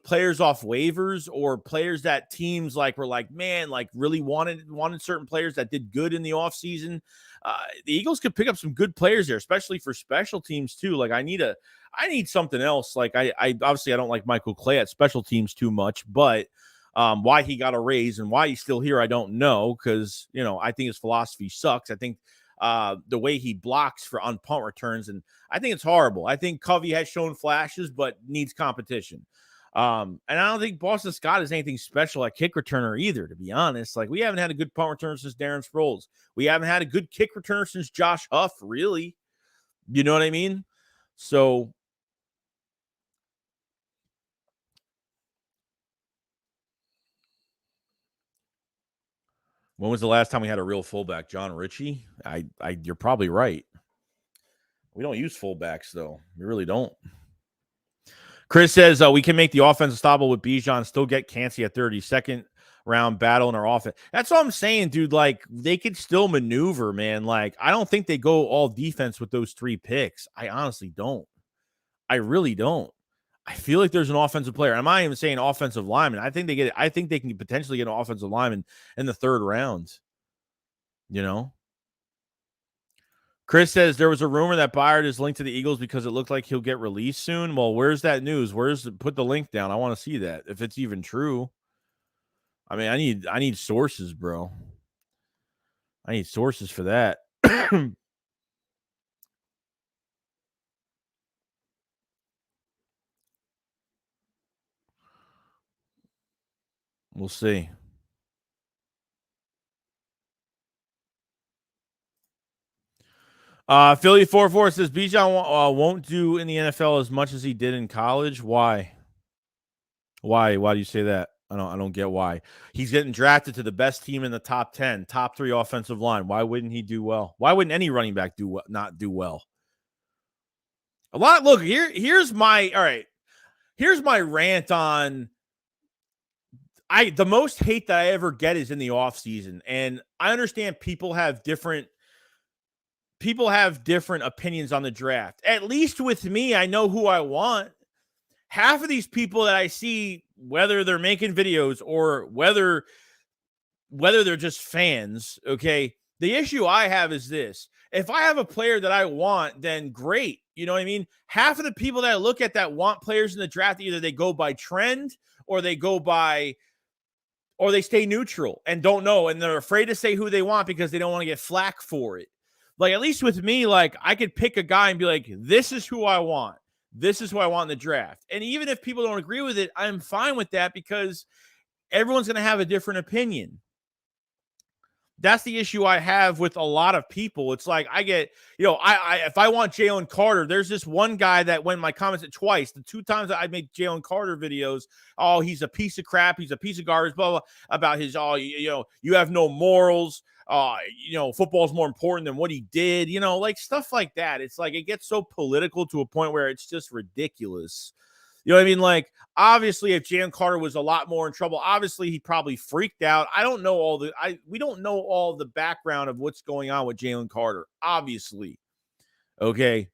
players off waivers or players that teams were like, man, like really wanted certain players that did good in the offseason. The Eagles could pick up some good players there, especially for special teams too. Like I need something else. Like I obviously I don't like Michael Clay at special teams too much, but why he got a raise and why he's still here, I don't know, because I think his philosophy sucks. I think the way he blocks on punt returns, and I think it's horrible. I think Covey has shown flashes, but needs competition. And I don't think Boston Scott is anything special at kick returner either, to be honest. Like we haven't had a good punt returner since Darren Sproles. We haven't had a good kick returner since Josh Huff, really. You know what I mean? So when was the last time we had a real fullback? John Ritchie? You're probably right. We don't use fullbacks, though. We really don't. Chris says we can make the offense unstoppable with Bijan, still get Kancey at 32nd round battle in our offense. That's what I'm saying, dude. Like, they could still maneuver, man. Like, I don't think they go all defense with those 3 picks. I honestly don't. I really don't. I feel like there's an offensive player. I'm not even saying offensive lineman. I think they can potentially get an offensive lineman in the 3rd round. Chris says there was a rumor that Byard is linked to the Eagles because it looked like he'll get released soon. Well, where's that news? Put the link down? I want to see that, if it's even true. I mean, I need sources, bro. I need sources for that. We'll see. Philly 44 says Bijan won't do in the NFL as much as he did in college. Why? Why do you say that? I don't get why. He's getting drafted to the best team in the top 10, top 3 offensive line. Why wouldn't he do well? Why wouldn't any running back not do well? Look, here's my rant on the most hate that I ever get is in the offseason. And I understand people have different opinions on the draft. At least with me, I know who I want. Half of these people that I see, whether they're making videos or whether they're just fans, okay, the issue I have is this. If I have a player that I want, then great. You know what I mean? Half of the people that I look at that want players in the draft, either they go by trend or they stay neutral and don't know, and they're afraid to say who they want because they don't want to get flack for it. Like, at least with me, like, I could pick a guy and be like, this is who I want. This is who I want in the draft. And even if people don't agree with it, I'm fine with that because everyone's going to have a different opinion. That's the issue I have with a lot of people. It's like I get, if I want Jalen Carter, there's this one guy that when my comments at twice, the 2 times that I made Jalen Carter videos, oh, he's a piece of crap, he's a piece of garbage, blah, blah, about his, you have no morals. Football's more important than what he did, like stuff like that. It's like it gets so political to a point where it's just ridiculous. You know what I mean? Like, obviously, if Jalen Carter was a lot more in trouble, obviously he probably freaked out. I don't know we don't know all the background of what's going on with Jalen Carter, obviously. Okay.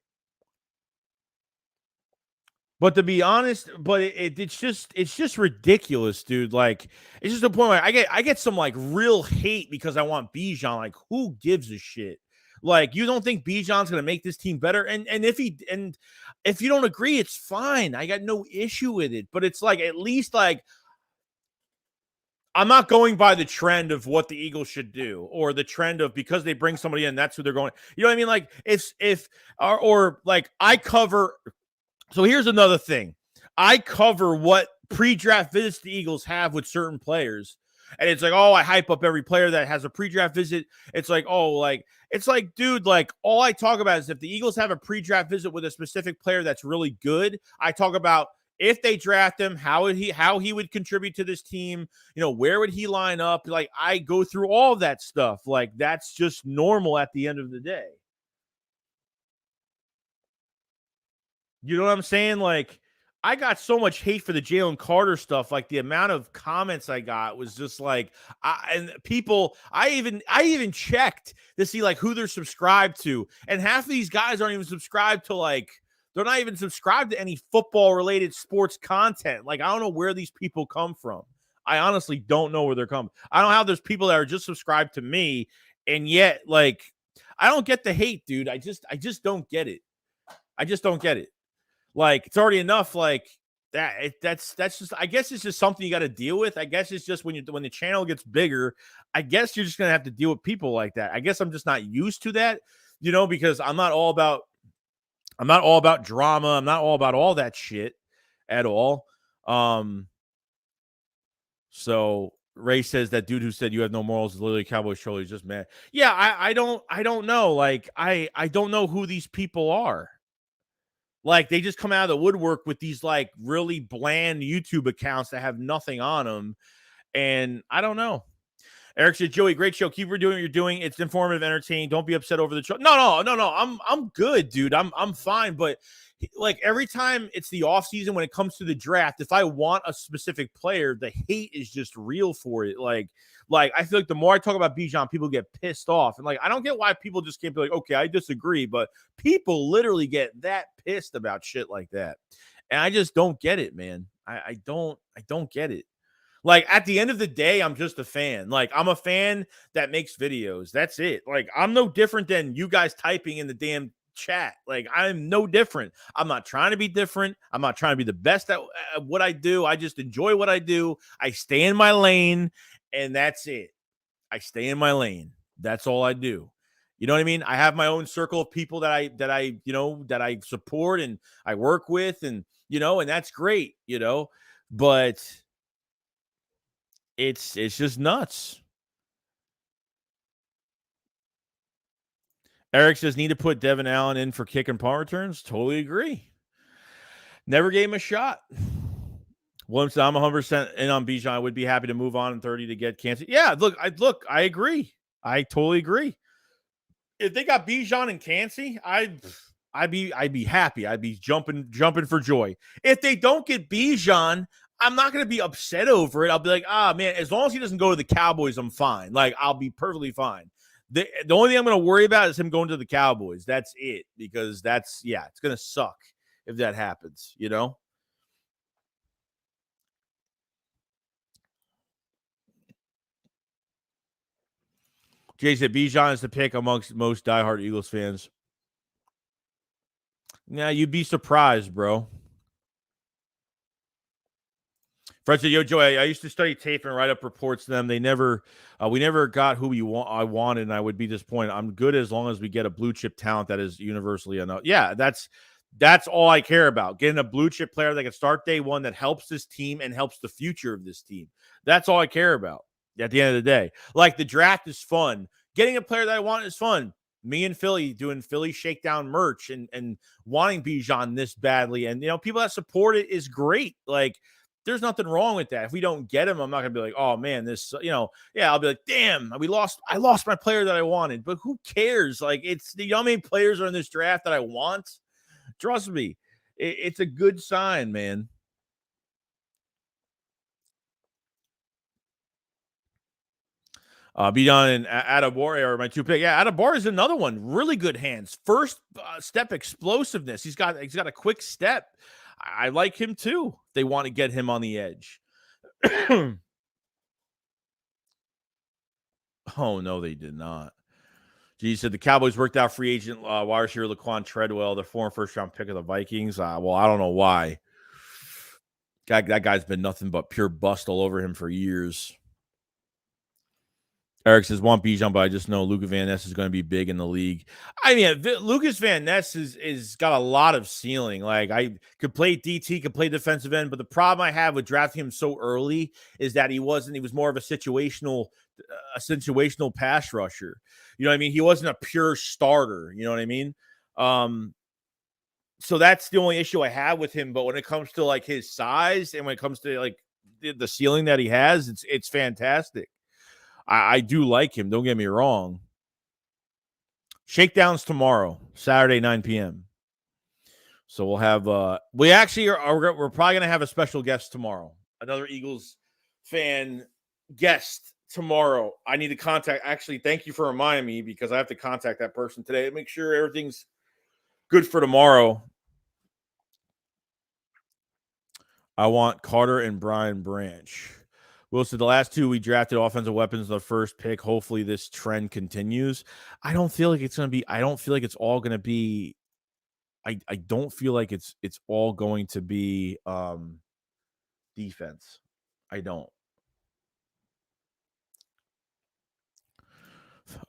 But to be honest, it's just ridiculous, dude. Like, it's just a point where I get some like real hate because I want Bijan. Like, who gives a shit? Like, you don't think Bijan's going to make this team better? And if you don't agree, it's fine. I got no issue with it. But it's like, at least like, I'm not going by the trend of what the Eagles should do, or the trend of because they bring somebody in, that's who they're going. You know what I mean? Like, or like I cover. So here's another thing. I cover what pre-draft visits the Eagles have with certain players. And it's like, oh, I hype up every player that has a pre-draft visit. It's like, dude, like all I talk about is if the Eagles have a pre-draft visit with a specific player that's really good, I talk about if they draft him, how he would contribute to this team, where would he line up? Like, I go through all of that stuff. Like, that's just normal at the end of the day. You know what I'm saying? Like, I got so much hate for the Jalen Carter stuff. Like, the amount of comments I got was just like, I even checked to see like who they're subscribed to. And half of these guys aren't even subscribed to like, they're not even subscribed to any football related sports content. Like, I don't know where these people come from. I honestly don't know where they're coming. I don't know how there's people that are just subscribed to me. And yet, like, I don't get the hate, dude. I just don't get it. I just don't get it. Like, it's already enough like that. That's just, I guess it's just something you got to deal with. I guess it's just when the channel gets bigger, I guess you're just going to have to deal with people like that. I guess I'm just not used to that, because I'm not all about drama. I'm not all about all that shit at all. So Ray says that dude who said you have no morals is literally Cowboys troll. He's just mad. Yeah. I don't know. Like, I don't know who these people are. Like, they just come out of the woodwork with these like really bland YouTube accounts that have nothing on them. And I don't know. Eric said, Joey, great show. Keep doing what you're doing. It's informative, entertaining. Don't be upset over the show. No. I'm good, dude. I'm fine. But like, every time it's the off season, when it comes to the draft, if I want a specific player, the hate is just real for it. Like I feel like the more I talk about Bijan, people get pissed off. And like, I don't get why people just can't be like, okay, I disagree. But people literally get that pissed about shit like that. And I just don't get it, man. I don't get it. Like, at the end of the day, I'm just a fan. Like, I'm a fan that makes videos. That's it. Like, I'm no different than you guys typing in the damn chat. Like, I'm no different. I'm not trying to be different. I'm not trying to be the best at what I do. I just enjoy what I do. I stay in my lane, and that's it. I stay in my lane. That's all I do. You know what I mean? I have my own circle of people that I support and I work with, and and that's great, but it's just nuts. Eric says, need to put Devin Allen in for kick and punt returns. Totally agree. Never gave him a shot. William said, I'm 100% in on Bijan. I would be happy to move on in 30 to get Kansas. Yeah, I agree. I totally agree. If they got Bijan and Kansas, I'd be happy. I'd be jumping for joy. If they don't get Bijan, I'm not going to be upset over it. I'll be like, man, as long as he doesn't go to the Cowboys, I'm fine. Like, I'll be perfectly fine. The only thing I'm going to worry about is him going to the Cowboys. That's it, because it's going to suck if that happens, Jay said Bijan is the pick amongst most diehard Eagles fans. Now, you'd be surprised, bro. Fred said, yo, Joey, I used to study tape and write up reports to them. We never got who I wanted, and I would be disappointed. I'm good as long as we get a blue chip talent that is universally enough. Yeah, that's all I care about. Getting a blue chip player that can start day one, that helps this team and helps the future of this team. That's all I care about. at the end of the day. Like, the draft is fun. Getting a player that I want is fun. Me and Philly doing Philly Shakedown merch and wanting Bijan this badly. And, people that support it is great. Like, there's nothing wrong with that. If we don't get him, I'm not going to be like, oh, man, this, I'll be like, damn, I lost my player that I wanted. But who cares? Like, it's, how many players are in this draft that I want? Trust me, it's a good sign, man. Bijan and Adebor are my two picks. Yeah, Adebor is another one. Really good hands. First step explosiveness. He's got a quick step. I like him too. They want to get him on the edge. Oh, no, they did not. He said the Cowboys worked out free agent wide receiver Laquan Treadwell, the former first-round pick of the Vikings. Well, I don't know why. That guy's been nothing but pure bust all over him for years. Eric says, want Bijan, but I just know Luca Van Ness is going to be big in the league. I mean, Lucas Van Ness is got a lot of ceiling. Like, I could play DT, could play defensive end, but the problem I have with drafting him so early is that he was more of a situational pass rusher. You know what I mean? He wasn't a pure starter. You know what I mean? So that's the only issue I have with him. But when it comes to like his size and when it comes to like the ceiling that he has, it's fantastic. I do like him. Don't get me wrong. Shakedowns tomorrow, Saturday, 9 p.m. So we'll have we actually we're probably gonna have a special guest tomorrow. Another Eagles fan guest tomorrow. I need to contact. Actually, thank you for reminding me because I have to contact that person today to make sure everything's good for tomorrow. I want Carter and Brian Branch. Wilson, the last two we drafted offensive weapons in the first pick. Hopefully this trend continues. I don't feel like it's going to be, I don't feel like it's all going to be, I don't feel like it's all going to be defense. I don't.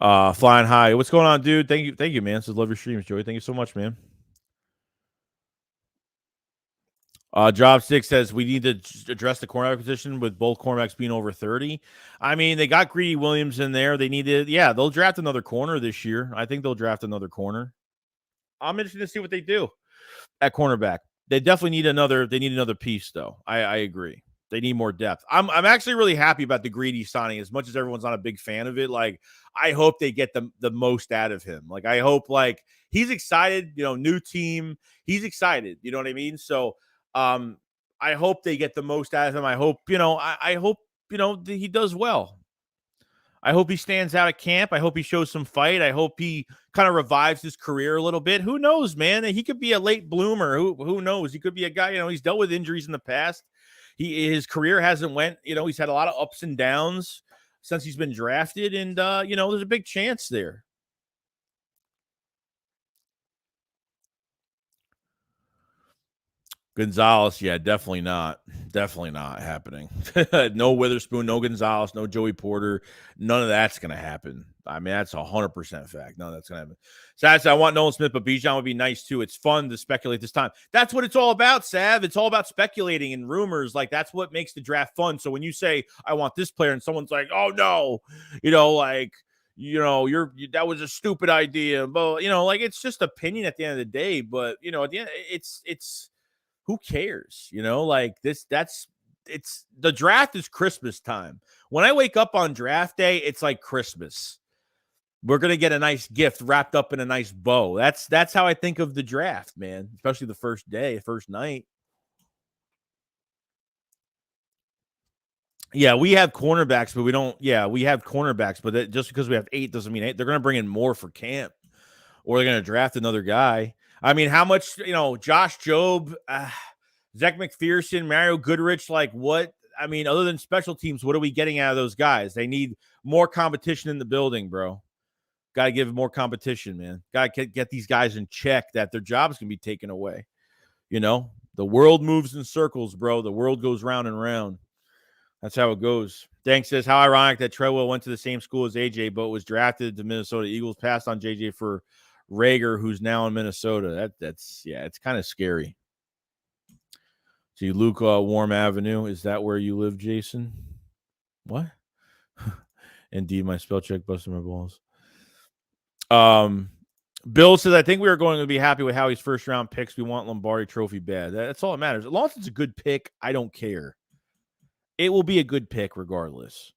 Flying high. What's going on, dude? Thank you, man. Says love your streams, Joey. Thank you so much, man. Job 6 says we need to address the cornerback position with both cornerbacks being over 30. I mean, they got Greedy Williams in there. They needed, they'll draft another corner this year. I think they'll draft another corner. I'm interested to see what they do at cornerback. They definitely need another piece, though. I agree. They need more depth. I'm actually really happy about the Greedy signing, as much as everyone's not a big fan of it. Like, I hope they get the most out of him. Like, I hope he's excited, new team. He's excited. You know what I mean? So I hope they get the most out of him. I hope, I hope, he does well. I hope he stands out at camp. I hope he shows some fight. I hope he kind of revives his career a little bit. Who knows, man? He could be a late bloomer. Who knows? He could be a guy, he's dealt with injuries in the past. His career hasn't went, he's had a lot of ups and downs since he's been drafted. And, there's a big chance there. Gonzalez, yeah, definitely not. Definitely not happening. No Witherspoon, no Gonzalez, no Joey Porter. None of that's going to happen. I mean, that's 100% fact. None of that's going to happen. Sav, I want Nolan Smith, but Bijan would be nice too. It's fun to speculate this time. That's what it's all about, Sav. It's all about speculating and rumors. Like, that's what makes the draft fun. So when you say, I want this player, and someone's like, oh, no, that was a stupid idea. But, it's just opinion at the end of the day. But, at the end, it's who cares? It's the draft is Christmas time. When I wake up on draft day, it's like Christmas. We're going to get a nice gift wrapped up in a nice bow. That's how I think of the draft, man, especially the first day, first night. Yeah, we have cornerbacks, but we don't. Yeah, we have cornerbacks, but just because we have 8 doesn't mean 8. They're going to bring in more for camp, or they're going to draft another guy. I mean, how much, Josh Jobe, Zach McPherson, Mario Goodrich, what? I mean, other than special teams, what are we getting out of those guys? They need more competition in the building, bro. Got to give more competition, man. Got to get these guys in check that their jobs can be taken away. The world moves in circles, bro. The world goes round and round. That's how it goes. Dank says, how ironic that Treadwell went to the same school as AJ, but was drafted to Minnesota. Eagles passed on JJ for Rager, who's now in Minnesota. That's it's kind of scary. See, Luke, Warm Avenue. Is that where you live, Jason? What? Indeed, my spell check busted my balls. Bill says, I think we are going to be happy with Howie's first round picks. We want Lombardi trophy bad. That's all that matters. As long as it's a good pick, I don't care. It will be a good pick regardless.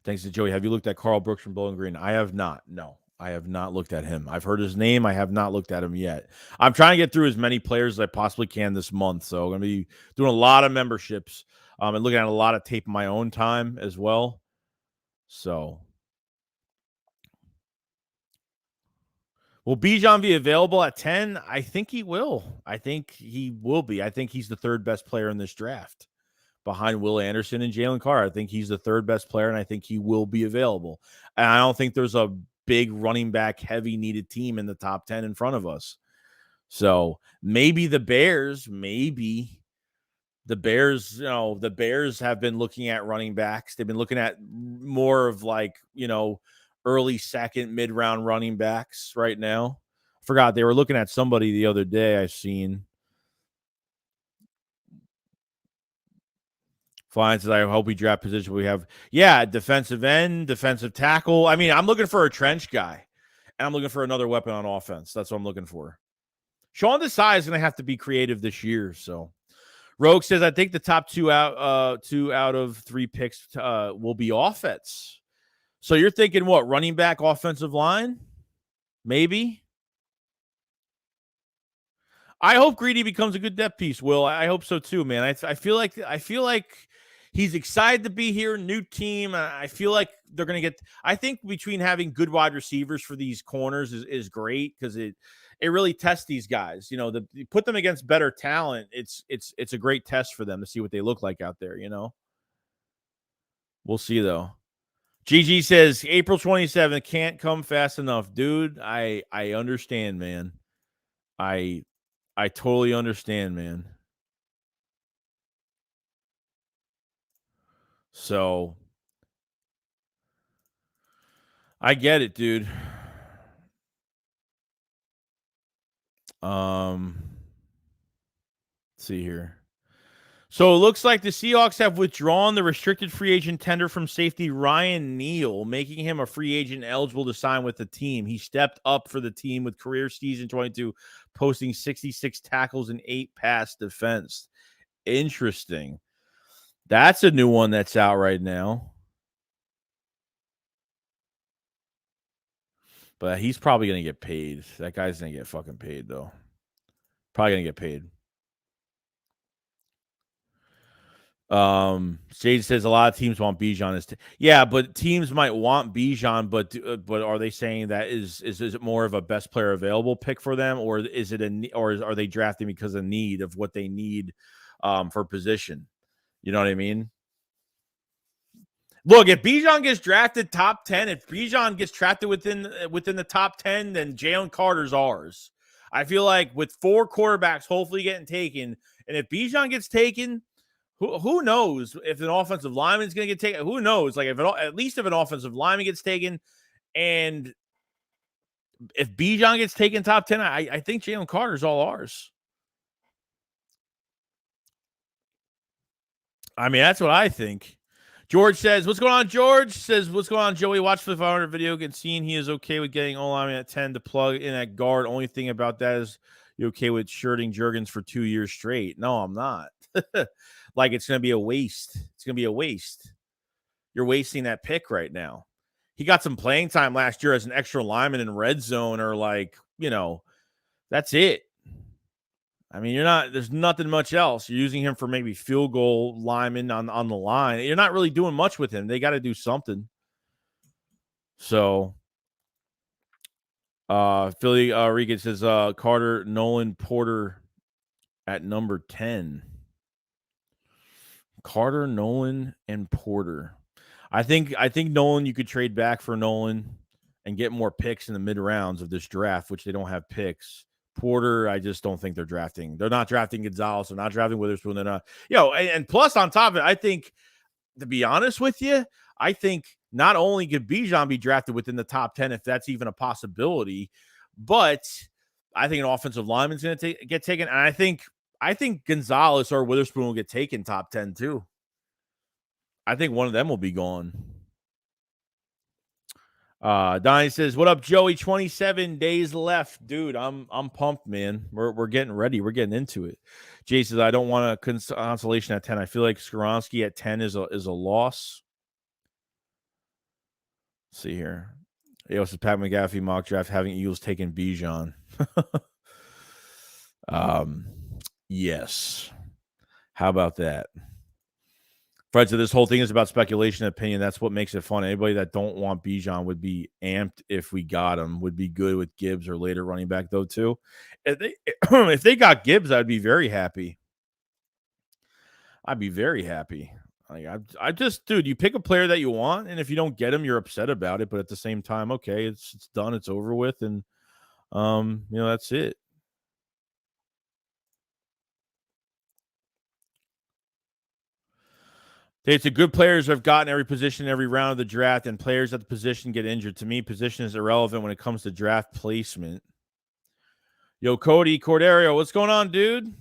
Thanks to Joey. Have you looked at Carl Brooks from Bowling Green? I have not. No, I have not looked at him. I've heard his name. I have not looked at him yet. I'm trying to get through as many players as I possibly can this month. So I'm going to be doing a lot of memberships and looking at a lot of tape in my own time as well. So will Bijan be available at 10? I think he will. I think he will be. I think he's the third best player in this draft behind Will Anderson and Jalen Carter. I think he's the third best player, and I think he will be available. And I don't think there's a big running back heavy needed team in the top 10 in front of us. So maybe the Bears, the Bears have been looking at running backs. They've been looking at more of like, early second, mid-round running backs right now. I forgot they were looking at somebody the other day I've seen. Fine says, I hope we draft position. We have, defensive end, defensive tackle. I mean, I'm looking for a trench guy, and I'm looking for another weapon on offense. That's what I'm looking for. Sean Desai is going to have to be creative this year. So, Rogue says, I think the top two out of 3 picks will be offense. So you're thinking what? Running back, offensive line, maybe. I hope Greedy becomes a good depth piece. Will, I hope so too, man. I feel like he's excited to be here, new team. I feel like they're going to get. I think between having good wide receivers for these corners is great because it really tests these guys. You put them against better talent. It's a great test for them to see what they look like out there. We'll see though. GG says April 27th can't come fast enough, dude. I understand, man. I totally understand, man. So I get it, dude. Let's see here. So it looks like the Seahawks have withdrawn the restricted free agent tender from safety Ryan Neal, making him a free agent eligible to sign with the team. He stepped up for the team with career season 22, posting 66 tackles and 8 pass defense. Interesting. That's a new one that's out right now. But he's probably going to get paid. That guy's going to get fucking paid, though. Probably going to get paid. Shade says a lot of teams want Bijan. But teams might want Bijan, but are they saying that is it more of a best player available pick for them, or is it or are they drafting because of need of what they need for position? You know what I mean? Look, if Bijan gets drafted top 10, if Bijan gets drafted within the top 10, then Jalen Carter's ours. I feel like with 4 quarterbacks hopefully getting taken, and if Bijan gets taken, who knows if an offensive lineman is going to get taken? Who knows? Like at least if an offensive lineman gets taken, and if Bijan gets taken top 10, I think Jalen Carter's all ours. I mean, that's what I think. George says, what's going on, George? Says, what's going on, Joey? Watch the 500 video. Get seen. He is okay with getting O-lineman at 10 to plug in at guard. Only thing about that is you okay with shirting Juergens for 2 years straight. No, I'm not. Like it's going to be a waste. It's going to be a waste. You're wasting that pick right now. He got some playing time last year as an extra lineman in red zone or that's it. I mean, there's nothing much else. You're using him for maybe field goal lineman on the line. You're not really doing much with him. They got to do something. So, Philly Regan says, Carter, Nolan, Porter at number 10. Carter, Nolan, and Porter. I think Nolan, you could trade back for Nolan and get more picks in the mid rounds of this draft, which they don't have picks. Porter, I just don't think they're drafting. They're not drafting Gonzalez. They're not drafting Witherspoon. They're not, and plus on top of it, I think, to be honest with you, I think not only could Bijan be drafted within the top 10, if that's even a possibility, but I think an offensive lineman's going to get taken. And I think Gonzalez or Witherspoon will get taken top 10 too. I think one of them will be gone. Donnie says, "What up, Joey? 27 days left, dude. I'm pumped, man. We're getting ready. We're getting into it." Jay says, "I don't want a consolation at 10. I feel like Skoronski at 10 is a loss." Let's see here. Yo, says Pat McAfee mock draft having Eagles taking Bijan. Yes. How about that? Fred said this whole thing is about speculation and opinion. That's what makes it fun. Anybody that don't want Bijan would be amped if we got him. Would be good with Gibbs or later running back though too. If they got Gibbs, I'd be very happy. I'd be very happy. Like I just, dude, you pick a player that you want, and if you don't get him, you're upset about it. But at the same time, okay, it's done, it's over with, and that's it. It's a good players have gotten every position every round of the draft, and players at the position get injured. To me, position is irrelevant when it comes to draft placement. Yo, Cody Corderio, what's going on, dude?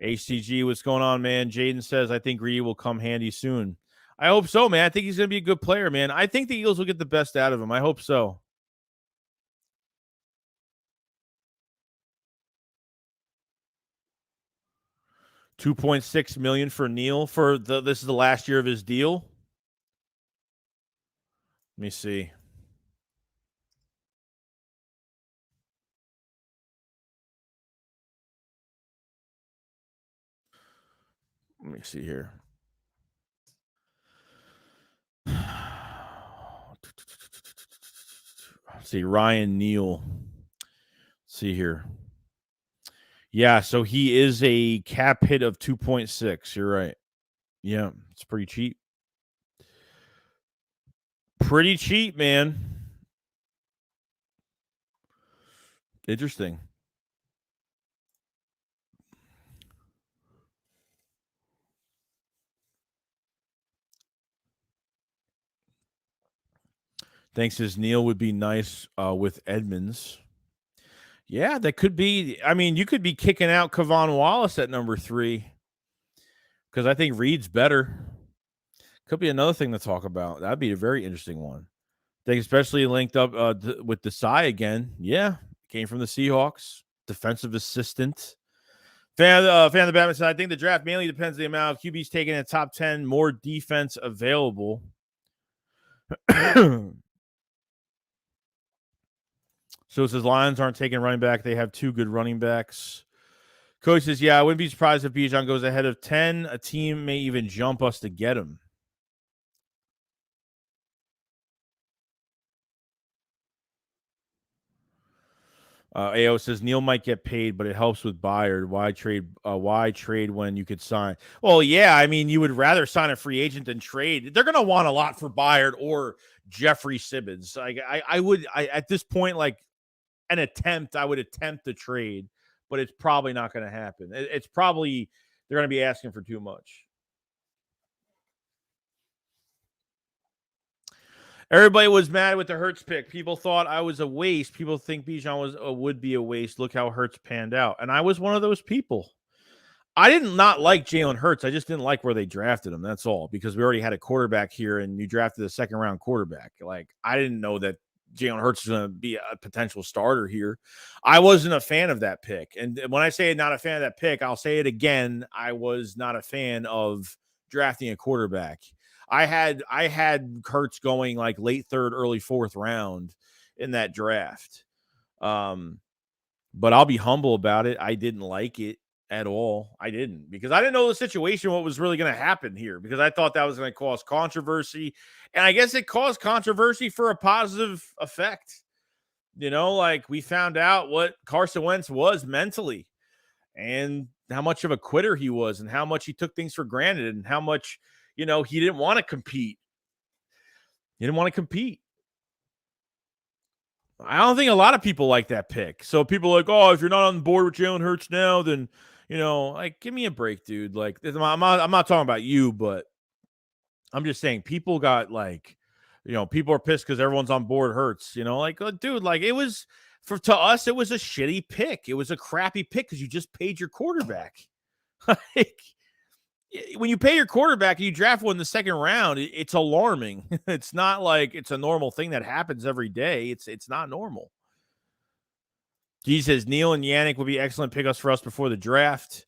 HCG, what's going on, man? Jaden says, I think Reedy will come handy soon. I hope so, man. I think he's going to be a good player, man. I think the Eagles will get the best out of him. I hope so. $2.6 million for Neal for this is the last year of his deal. Let me see. Let me see here. See, Ryan Neal. See here. Yeah, so he is a cap hit of 2.6. You're right. Yeah, it's pretty cheap. Pretty cheap, man. Interesting. Thinks his Neal would be nice with Edmonds. Yeah, that could be. I mean, you could be kicking out Kevon Wallace at number 3 because I think Reed's better. Could be another thing to talk about. That'd be a very interesting one. I think especially linked up with Desai again. Yeah, came from the Seahawks. Defensive assistant. Fan of the Batman said, I think the draft mainly depends on the amount of QBs taken in the top 10, more defense available. So it says Lions aren't taking running back. They have 2 good running backs. Coach says, yeah, I wouldn't be surprised if Bijan goes ahead of 10. A team may even jump us to get him. AO says Neal might get paid, but it helps with Byard. Why trade when you could sign? Well, yeah, I mean, you would rather sign a free agent than trade. They're going to want a lot for Byard or Jeffrey Simmons. Like I would at this point, like I would attempt to trade, but it's probably not going to happen. It's probably they're going to be asking for too much. Everybody was mad with the Hurts pick. People thought I was a waste. People think Bijan would be a waste. Look how Hurts panned out. And I was one of those people. I didn't not like Jalen Hurts. I just didn't like where they drafted him. That's all. Because we already had a quarterback here and you drafted a second-round quarterback. Like, I didn't know that Jalen Hurts was going to be a potential starter here. I wasn't a fan of that pick. And when I say not a fan of that pick, I'll say it again. I was not a fan of drafting a quarterback. I had Hurts going like late 3rd, early 4th round in that draft. But I'll be humble about it. I didn't like it at all. I didn't, because I didn't know the situation, what was really going to happen here, because I thought that was going to cause controversy. And I guess it caused controversy for a positive effect. You know, like we found out what Carson Wentz was mentally and how much of a quitter he was and how much he took things for granted and how much, he didn't want to compete. He didn't want to compete. I don't think a lot of people like that pick. So people are like, oh, if you're not on board with Jalen Hurts now, then, like, give me a break, dude. Like, I'm not talking about you, but I'm just saying people got like, people are pissed because everyone's on board Hurts, like, dude, like it was to us, it was a shitty pick. It was a crappy pick because you just paid your quarterback. Like, when you pay your quarterback and you draft one in the second round, it's alarming. It's not like it's a normal thing that happens every day. It's not normal. He says Neil and Yannick would be excellent pickups for us before the draft.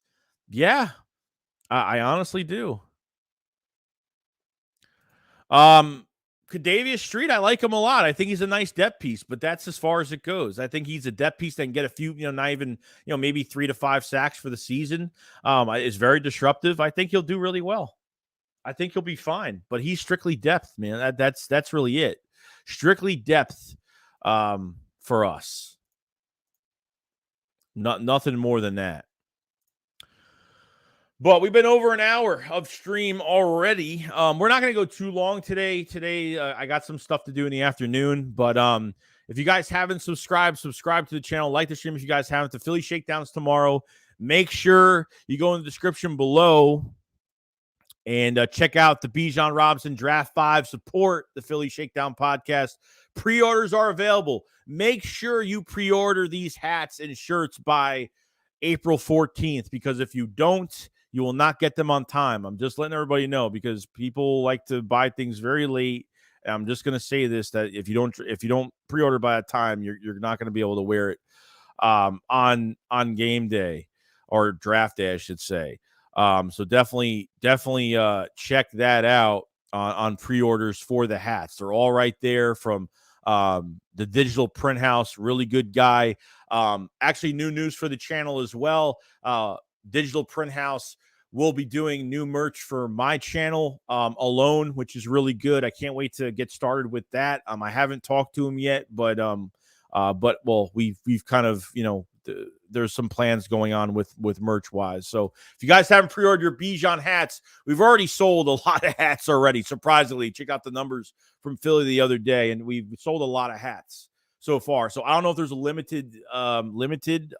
Yeah, I honestly do. Kadavius Street, I like him a lot. I think he's a nice depth piece, but that's as far as it goes. I think he's a depth piece that can get a few, not even, maybe 3 to 5 sacks for the season. Is very disruptive. I think he'll do really well. I think he'll be fine, but he's strictly depth, man. That's really it. Strictly depth for us. Nothing more than that. But we've been over an hour of stream already. We're not going to go too long today. Today, I got some stuff to do in the afternoon. But if you guys haven't subscribed to the channel. Like the stream if you guys haven't. The Philly Shakedowns tomorrow. Make sure you go in the description below and check out the Bijan Robinson Draft 5. Support the Philly Shakedown Podcast. Pre-orders are available. Make sure you pre-order these hats and shirts by April 14th, because if you don't, you will not get them on time. I'm just letting everybody know, because people like to buy things very late. And I'm just going to say this, that if you don't pre-order by that time, you're not going to be able to wear it on game day, or draft day, I should say. So definitely check that out on pre-orders for the hats. They're all right there from the Digital Print House. Really good guy. Actually, new news for the channel as well. Digital Print House will be doing new merch for my channel alone, which is really good. I can't wait to get started with that. I haven't talked to him yet, but well, we've kind of, there's some plans going on with merch wise. So if you guys haven't pre-ordered your Bijan hats, we've already sold a lot of hats already. Surprisingly, check out the numbers from Philly the other day, and we've sold a lot of hats so far. So I don't know if there's a limited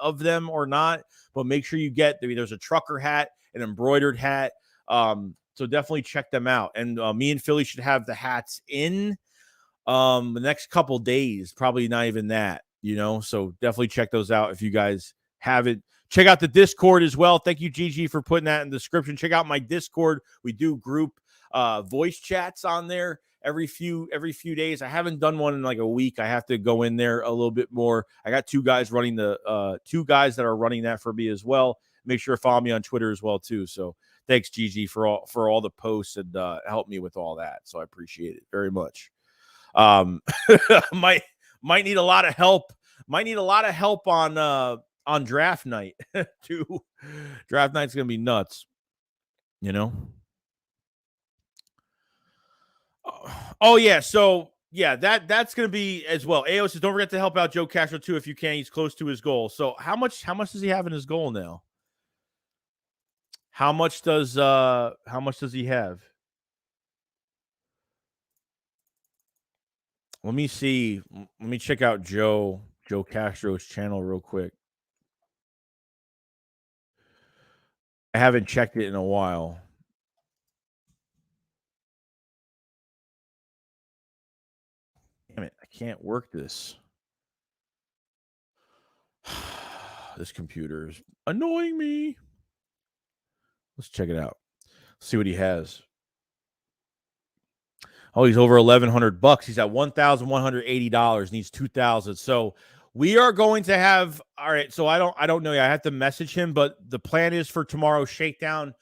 of them or not, but make sure you get. There's a trucker hat, an embroidered hat. So definitely check them out. And me and Philly should have the hats in the next couple days. Probably not even that. So definitely check those out if you guys haven't. Check out the Discord as well. Thank you, Gigi, for putting that in the description. Check out my Discord. We do group voice chats on there every few days. I haven't done one in like a week. I have to go in there a little bit more. I got two guys that are running that for me as well. Make sure to follow me on Twitter as well too. So thanks, Gigi, for all the posts and help me with all that. So I appreciate it very much. Might need a lot of help. Might need a lot of help on draft night too. Draft night's gonna be nuts. Oh yeah. So yeah, that's gonna be as well. AO says, don't forget to help out Joe Castro too if you can. He's close to his goal. So how much does he have in his goal now? How much does he have? Let me see. Let me check out Joe Castro's channel real quick. I haven't checked it in a while. Damn it, I can't work this. This computer is annoying me. Let's check it out. See what he has. Oh, he's over $1,100. He's at $1,180. Needs $2,000. So we are going to have. All right. So I don't know. I have to message him, but the plan is for tomorrow's shakedown.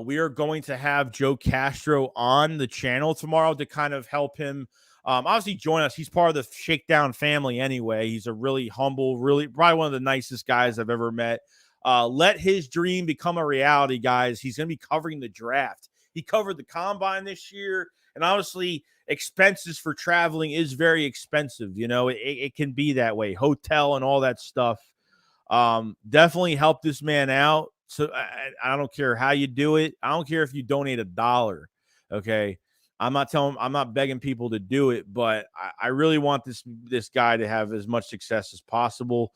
We are going to have Joe Castro on the channel tomorrow to kind of help him. Obviously join us. He's part of the Shakedown family anyway. He's a really humble, probably one of the nicest guys I've ever met. Let his dream become a reality, guys. He's going to be covering the draft. He covered the combine this year. And honestly, expenses for traveling is very expensive. It can be that way. Hotel and all that stuff. Definitely help this man out. So I don't care how you do it. I don't care if you donate $1. Okay. I'm not begging people to do it, but I really want this guy to have as much success as possible.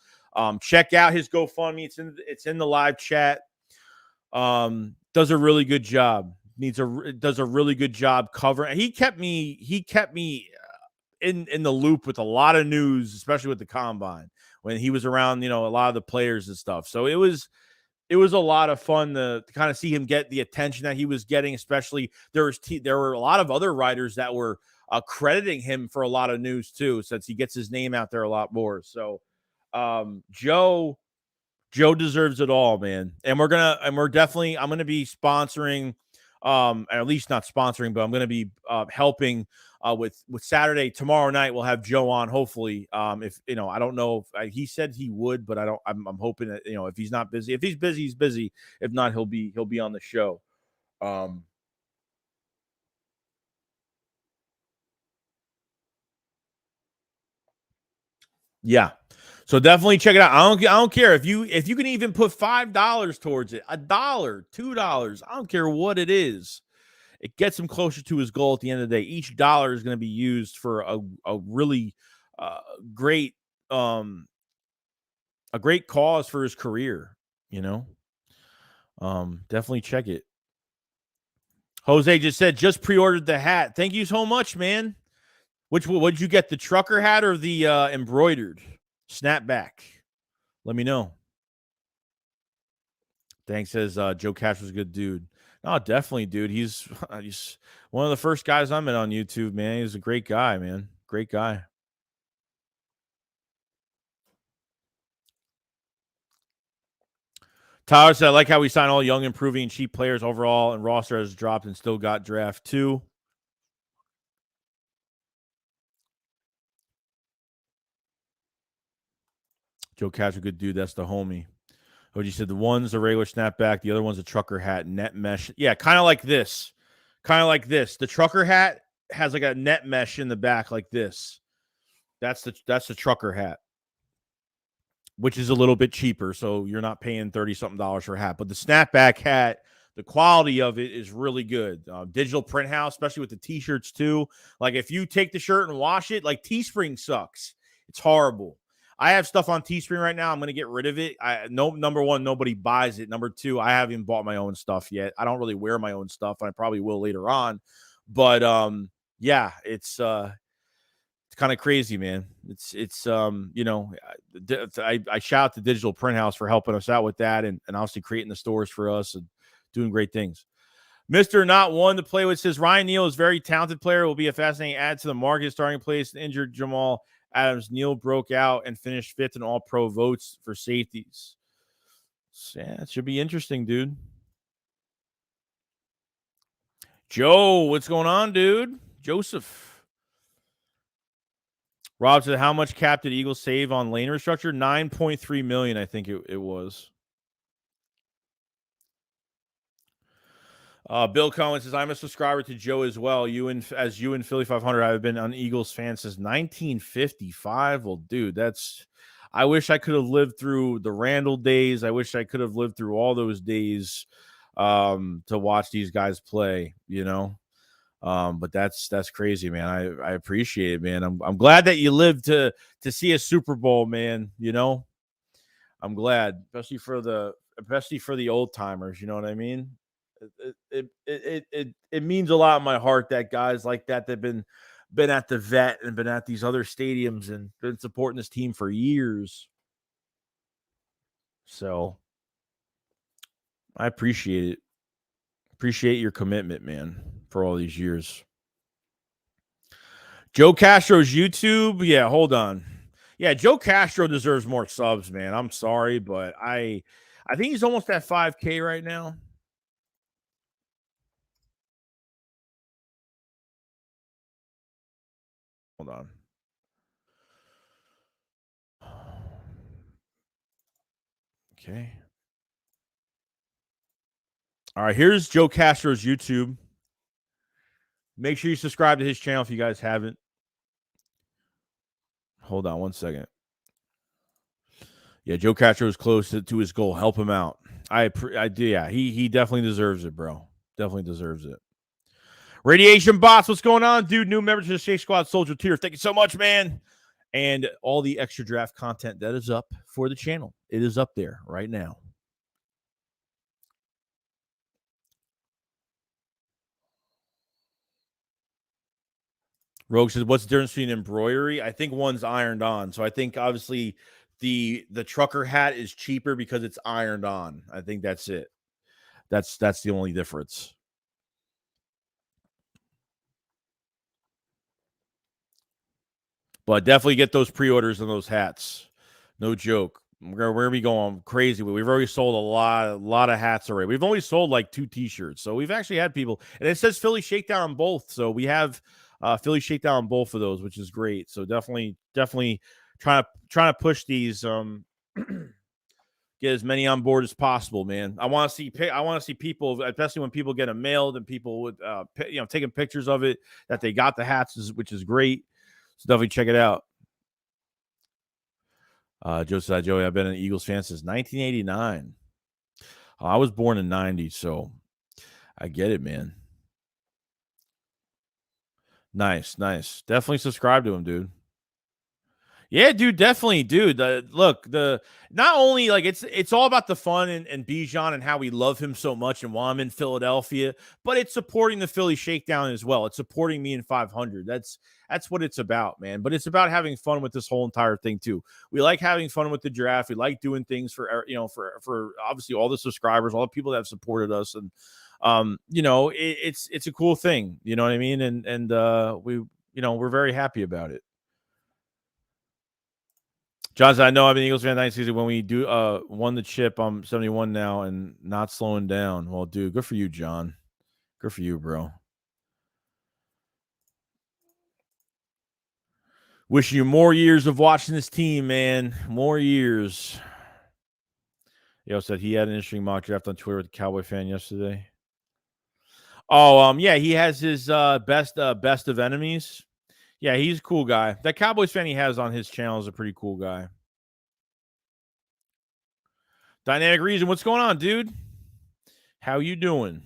Check out his GoFundMe. It's in the live chat. Does a really good job. Does a really good job covering. He kept me in the loop with a lot of news, especially with the combine when he was around, a lot of the players and stuff. So it was it was a lot of fun to kind of see him get the attention that he was getting. Especially there were a lot of other writers that were crediting him for a lot of news too, since he gets his name out there a lot more. So Joe deserves it all, man. And I'm gonna be sponsoring, at least not sponsoring, but I'm gonna be helping with Saturday. Tomorrow night we'll have Joe on, hopefully. If I don't know if he said he would, but I'm hoping that if he's not busy. If he's busy, he's busy. If not, he'll be on the show. Yeah. So definitely check it out. I don't care if you can even put $5 towards it, $1, $2. I don't care what it is. It gets him closer to his goal at the end of the day. Each dollar is going to be used for a really great a great cause for his career. Definitely check it. Jose just said just pre-ordered the hat. Thank you so much, man. What did you get? The trucker hat or the embroidered snapback? Let me know. Thanks, says Joe Cash was a good dude. No, definitely, dude. He's one of the first guys I met on YouTube, man. He's a great guy, man. Great guy. Tyler said, I like how we sign all young, improving, cheap players overall, and roster has dropped and still got draft 2. Joe Cash, a good dude. That's the homie. OG said the one's a regular snapback, the other one's a trucker hat, net mesh. Yeah, kind of like this. The trucker hat has like a net mesh in the back like this. That's the trucker hat, which is a little bit cheaper, so you're not paying $30-something for a hat. But the snapback hat, the quality of it is really good. Digital print house, especially with the t-shirts too. Like if you take the shirt and wash it, like Teespring sucks. It's horrible. I have stuff on Teespring right now. I'm going to get rid of it. Number one, nobody buys it. Number two, I haven't even bought my own stuff yet. I don't really wear my own stuff. I probably will later on. But yeah, it's kind of crazy, man. It's I shout out to Digital Print House for helping us out with that and obviously creating the stores for us and doing great things. Mr. Not One to Play With says Ryan Neal is a very talented player. Will be a fascinating add to the market. Starting place, injured Jamal Adams. Neal broke out and finished 5th in all pro votes for safeties. So, yeah, it should be interesting, dude. Joe, what's going on, dude? Joseph. Rob said, how much cap did Eagles save on lane restructure? $9.3 million, I think it was. Bill Cohen says, I'm a subscriber to Joe as well. As you and Philly 500, I've been an Eagles fan since 1955. Well, dude, I wish I could have lived through the Randall days. I wish I could have lived through all those days to watch these guys play, but that's crazy, man. I appreciate it, man. I'm glad that you lived to see a Super Bowl, man. I'm glad, especially for the old timers. You know what I mean? It means a lot in my heart that guys like that have been at the Vet and been at these other stadiums and been supporting this team for years. So I appreciate it. Appreciate your commitment, man, for all these years. Joe Castro's YouTube. Yeah, hold on. Yeah, Joe Castro deserves more subs, man. I'm sorry, but I think he's almost at 5K right now. Hold on. Okay. All right, here's Joe Castro's YouTube. Make sure you subscribe to his channel if you guys haven't. Hold on one second. Yeah, Joe Castro is close to his goal. Help him out. I do. Yeah, he definitely deserves it, bro. Definitely deserves it. Radiation Bots, what's going on, dude? New member to the Shake Squad Soldier Tier. Thank you so much, man. And all the extra draft content that is up for the channel. It is up there right now. Rogue says, what's the difference between embroidery? I think one's ironed on. So I think obviously The trucker hat is cheaper because it's ironed on. I think that's it. That's the only difference. But definitely get those pre-orders on those hats. No joke. We're going to be going crazy. We've already sold a lot of hats already. We've only sold like 2 t-shirts. So we've actually had people. And it says Philly Shakedown on both. So we have Philly Shakedown on both of those, which is great. So definitely trying to push these get as many on board as possible, man. I want to see people, especially when people get them mailed and people with taking pictures of it that they got the hats, which is great. So definitely check it out. Joey, I've been an Eagles fan since 1989. I was born in 90, so I get it, man. Nice. Definitely subscribe to him, dude. Yeah, dude, definitely, dude. Not only like it's all about the fun and Bijan and how we love him so much and why I'm in Philadelphia, but it's supporting the Philly Shakedown as well. It's supporting me in 500. That's what it's about, man. But it's about having fun with this whole entire thing too. We like having fun with the draft. We like doing things for for obviously all the subscribers, all the people that have supported us, and it's a cool thing. You know what I mean? And we're very happy about it. Johnson, I know I've been Eagles fan 9 season when we do won the chip. I'm 71 now and not slowing down. Well, dude, good for you, John. Good for you, bro. Wishing you more years of watching this team, man. More years. Yo said he had an interesting mock draft on Twitter with a Cowboy fan yesterday. Oh, yeah, he has his best of enemies. Yeah, he's a cool guy. That Cowboys fan he has on his channel is a pretty cool guy. Dynamic Reason, what's going on, dude? How you doing?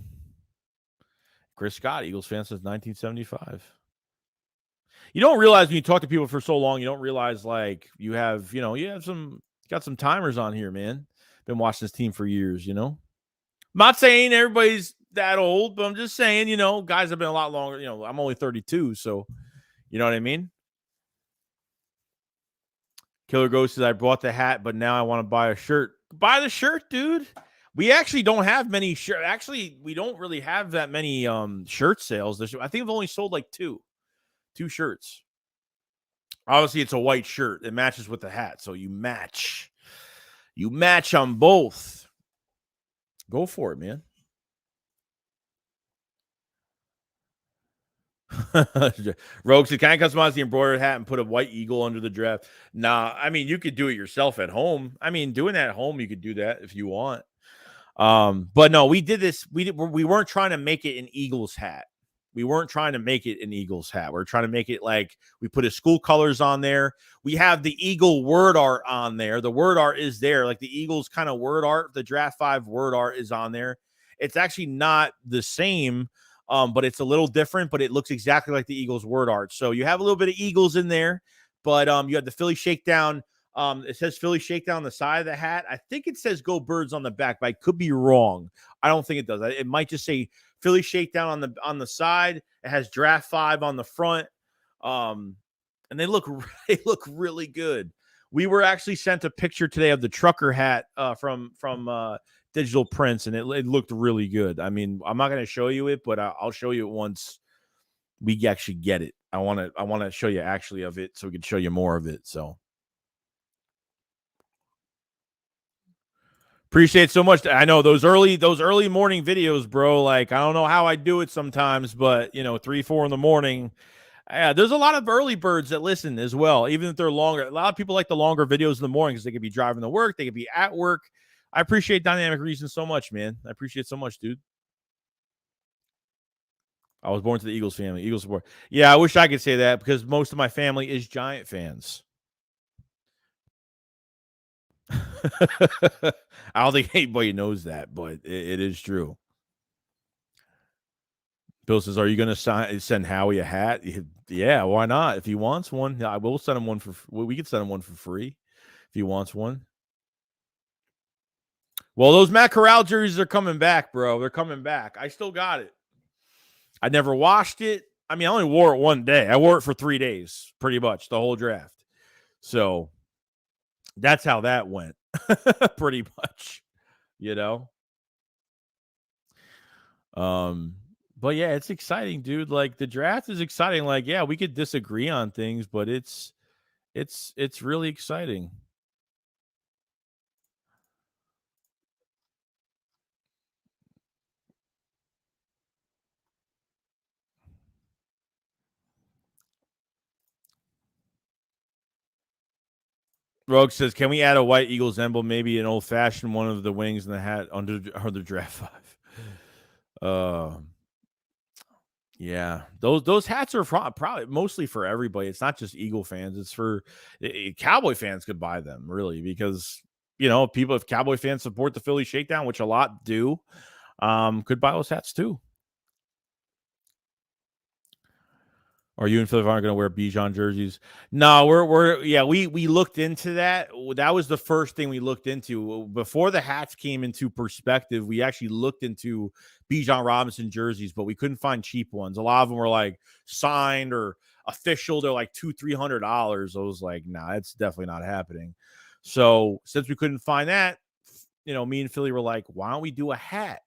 Chris Scott, Eagles fan since 1975. You don't realize when you talk to people for so long, you don't realize like you got some timers on here, man. Been watching this team for years, I'm not saying everybody's that old, but I'm just saying, guys have been a lot longer. I'm only 32, so you know what I mean? Killer Ghost says, I bought the hat, but now I want to buy a shirt. Buy the shirt, dude. We actually don't have many shirts. Actually, we don't really have that many shirt sales. I think we've only sold like two shirts. Obviously, it's a white shirt. It matches with the hat, so you match. You match on both. Go for it, man. Rogue said, can I customize the embroidered hat and put a white eagle under the draft? Nah, I mean, you could do it yourself at home. I mean, doing that at home, you could do that if you want. But no, we did this. We weren't trying to make it an Eagles hat. We weren't trying to make it an Eagles hat. We're trying to make it like we put his school colors on there. We have the Eagle word art on there. The word art is there, like the Eagles kind of word art. The Draft 5 word art is on there. It's actually not the same, but it's a little different, but it looks exactly like the Eagles word art. So you have a little bit of Eagles in there, but you have the Philly Shakedown. It says Philly Shakedown on the side of the hat. I think it says Go Birds on the back, but I could be wrong. I don't think it does. It might just say Philly Shakedown on the side. It has Draft 5 on the front. And they look really good. We were actually sent a picture today of the trucker hat from Digital Prints, and it looked really good. I mean, I'm not going to show you it, but I'll show you it once we actually get it. I want to show you actually of it so we can show you more of it. So appreciate it so much. I know those early morning videos, bro. Like, I don't know how I do it sometimes, but 3, 4 in the morning. There's a lot of early birds that listen as well, even if they're longer. A lot of people like the longer videos in the morning because they could be driving to work, they could be at work. I appreciate Dynamic Reason so much, man. I appreciate it so much, dude. I was born to the Eagles family. Eagles support. Yeah, I wish I could say that because most of my family is Giant fans. I don't think anybody knows that, but it is true. Bill says, are you going to send Howie a hat? Yeah, why not? If he wants one, I will send him one we could send him one for free if he wants one. Well, those Matt Corral jerseys are coming back, bro. They're coming back. I still got it. I never washed it. I mean, I only wore it one day. I wore it for 3 days, pretty much, the whole draft. So That's how that went. Pretty much, you know. But yeah, it's exciting, dude. Like the draft is exciting. Like, yeah, we could disagree on things, but it's really exciting. Rogue says, "Can we add a white Eagles emblem, maybe an old fashioned one of the wings and the hat under draft 5?" Yeah, those hats are probably mostly for everybody. It's not just Eagle fans. It's for Cowboy fans could buy them really because people if Cowboy fans support the Philly Shakedown, which a lot do, could buy those hats too. Are you and Philly aren't going to wear Bijan jerseys? No, we looked into that. That was the first thing we looked into before the hats came into perspective. We actually looked into Bijan Robinson jerseys, but we couldn't find cheap ones. A lot of them were like signed or official. They're like $200-$300. I was like, nah, it's definitely not happening. So since we couldn't find that, me and Philly were like, why don't we do a hat?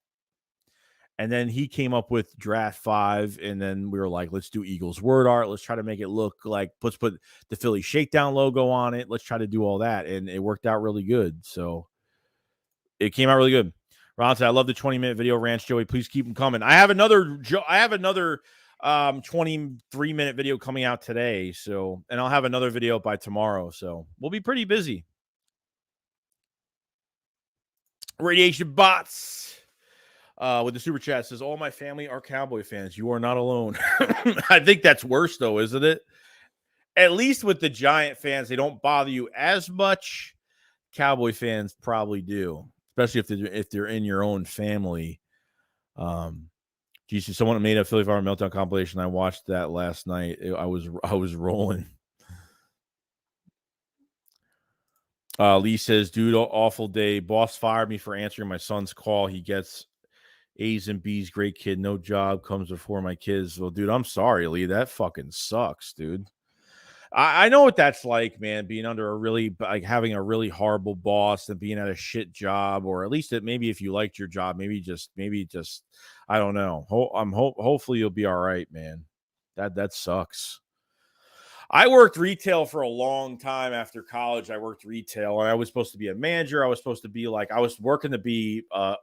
And then he came up with Draft 5, and then we were like, let's do Eagles word art. Let's try to make it look like, let's put the Philly Shakedown logo on it. Let's try to do all that. And it worked out really good. So it came out really good. Ron said, I love the 20-minute video rants, Joey. Please keep them coming. I have another 23-minute video coming out today. So, and I'll have another video by tomorrow. So we'll be pretty busy. Radiation Bots. With the super chat says, all my family are Cowboy fans. You are not alone. I think that's worse though, isn't it? At least with the Giant fans, they don't bother you as much. Cowboy fans probably do, especially if they're in your own family. Jesus, someone made a Philly Farm Meltdown compilation. I watched that last night. I was rolling. Lee says, dude, awful day. Boss fired me for answering my son's call. He gets A's and B's, great kid, no job, comes before my kids. Well, dude, I'm sorry, Lee. That fucking sucks, dude. I know what that's like, man, being under having a really horrible boss and being at a shit job, or at least maybe if you liked your job, maybe just I don't know. Hopefully you'll be all right, man. That sucks. I worked retail for a long time after college. I worked retail, and I was supposed to be a manager. I was supposed to be I was working to be a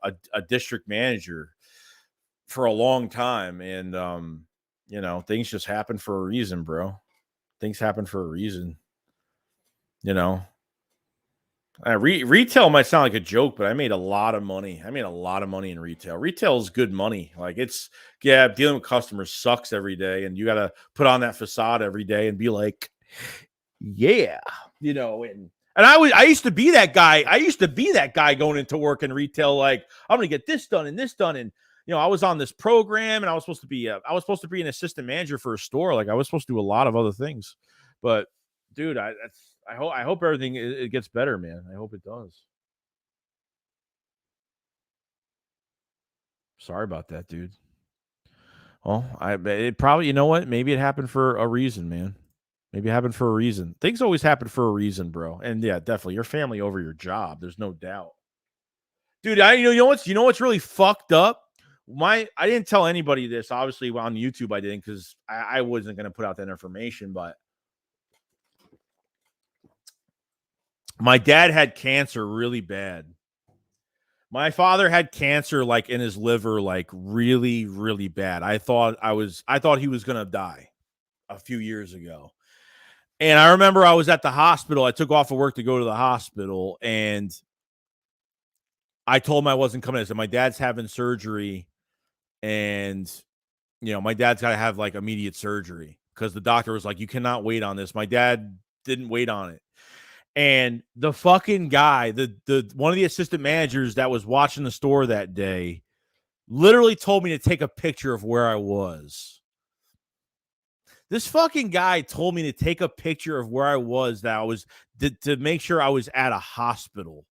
district manager for a long time. And, things just happen for a reason, bro. Things happen for a reason, Retail might sound like a joke, but I made a lot of money. I made a lot of money in retail. Retail is good money. Like dealing with customers sucks every day, and you got to put on that facade every day and be like, yeah, and I used to be that guy. I used to be that guy going into work in retail. Like, I'm going to get this done and this done. And, I was on this program, and I was supposed to be an assistant manager for a store. Like, I was supposed to do a lot of other things, but dude, I hope everything it gets better, man. I hope it does. Sorry about that, dude. Well, it probably, what? Maybe it happened for a reason, man. Maybe it happened for a reason. Things always happen for a reason, bro. And yeah, definitely your family over your job. There's no doubt. Dude, you know what's really fucked up? I didn't tell anybody this. Obviously, on YouTube I didn't, because I wasn't going to put out that information, but my dad had cancer really bad. My father had cancer in his liver, really, really bad. I thought he was going to die a few years ago. And I remember I was at the hospital. I took off of work to go to the hospital, and I told him I wasn't coming. I said, my dad's having surgery, and, my dad's got to have immediate surgery, because the doctor was like, you cannot wait on this. My dad didn't wait on it. And the fucking guy, the one of the assistant managers that was watching the store that day, literally told me to take a picture of where I was. This fucking guy told me to take a picture of where I was, that I was to make sure I was at a hospital.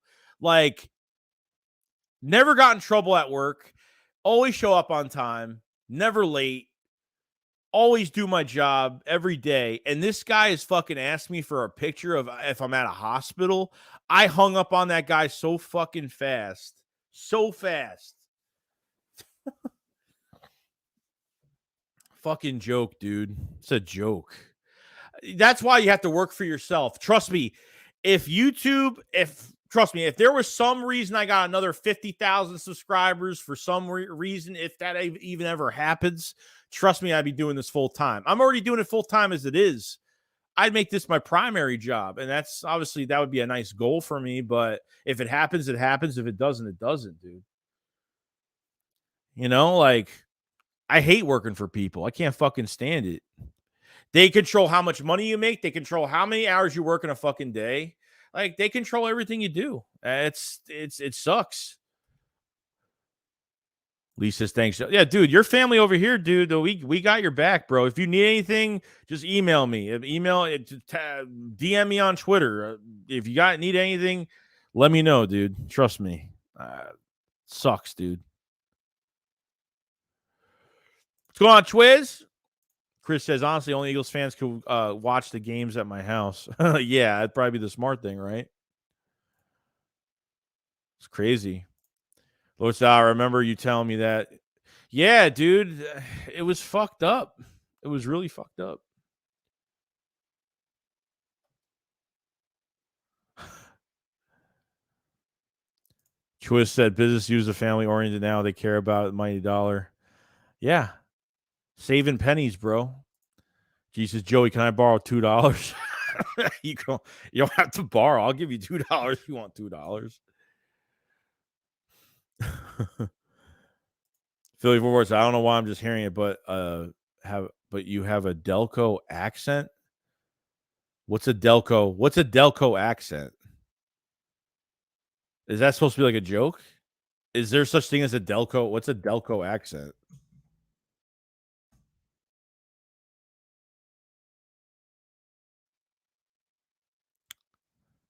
Never got in trouble at work, always show up on time, never late. always do my job every day. And this guy has fucking asked me for a picture of if I'm at a hospital. I hung up on that guy so fucking fast. So fast. Fucking joke, dude. It's a joke. That's why you have to work for yourself. Trust me. If there was some reason I got another 50,000 subscribers for some reason, if that even ever happens, trust me, I'd be doing this full time. I'm already doing it full time as it is. I'd make this my primary job. And that's obviously, that would be a nice goal for me. But if it happens, it happens. If it doesn't, it doesn't, dude. You know, like, I hate working for people. I can't fucking stand it. They control how much money you make. They control how many hours you work in a fucking day. Like, they control everything you do. It sucks. Lee says, thanks. Yeah, dude, your family over here, dude, we got your back, bro. If you need anything, just email me. DM me on Twitter. If you need anything, let me know, dude. Trust me. Sucks, dude. What's going on, Twiz? Chris says, honestly, only Eagles fans could watch the games at my house. Yeah, that'd probably be the smart thing, right? It's crazy. Lord, I remember you telling me that. Yeah, dude, it was fucked up. It was really fucked up. Twiz said, business use a family oriented now. They care about the mighty dollar. Yeah. Saving pennies, bro. Jesus, Joey, can I borrow $2? You don't have to borrow. I'll give you $2 if you want $2. Philly Forwards, I don't know why I'm just hearing it, but you have a Delco accent? What's a Delco accent? Is that supposed to be like a joke? Is there such thing as a Delco? What's a Delco accent?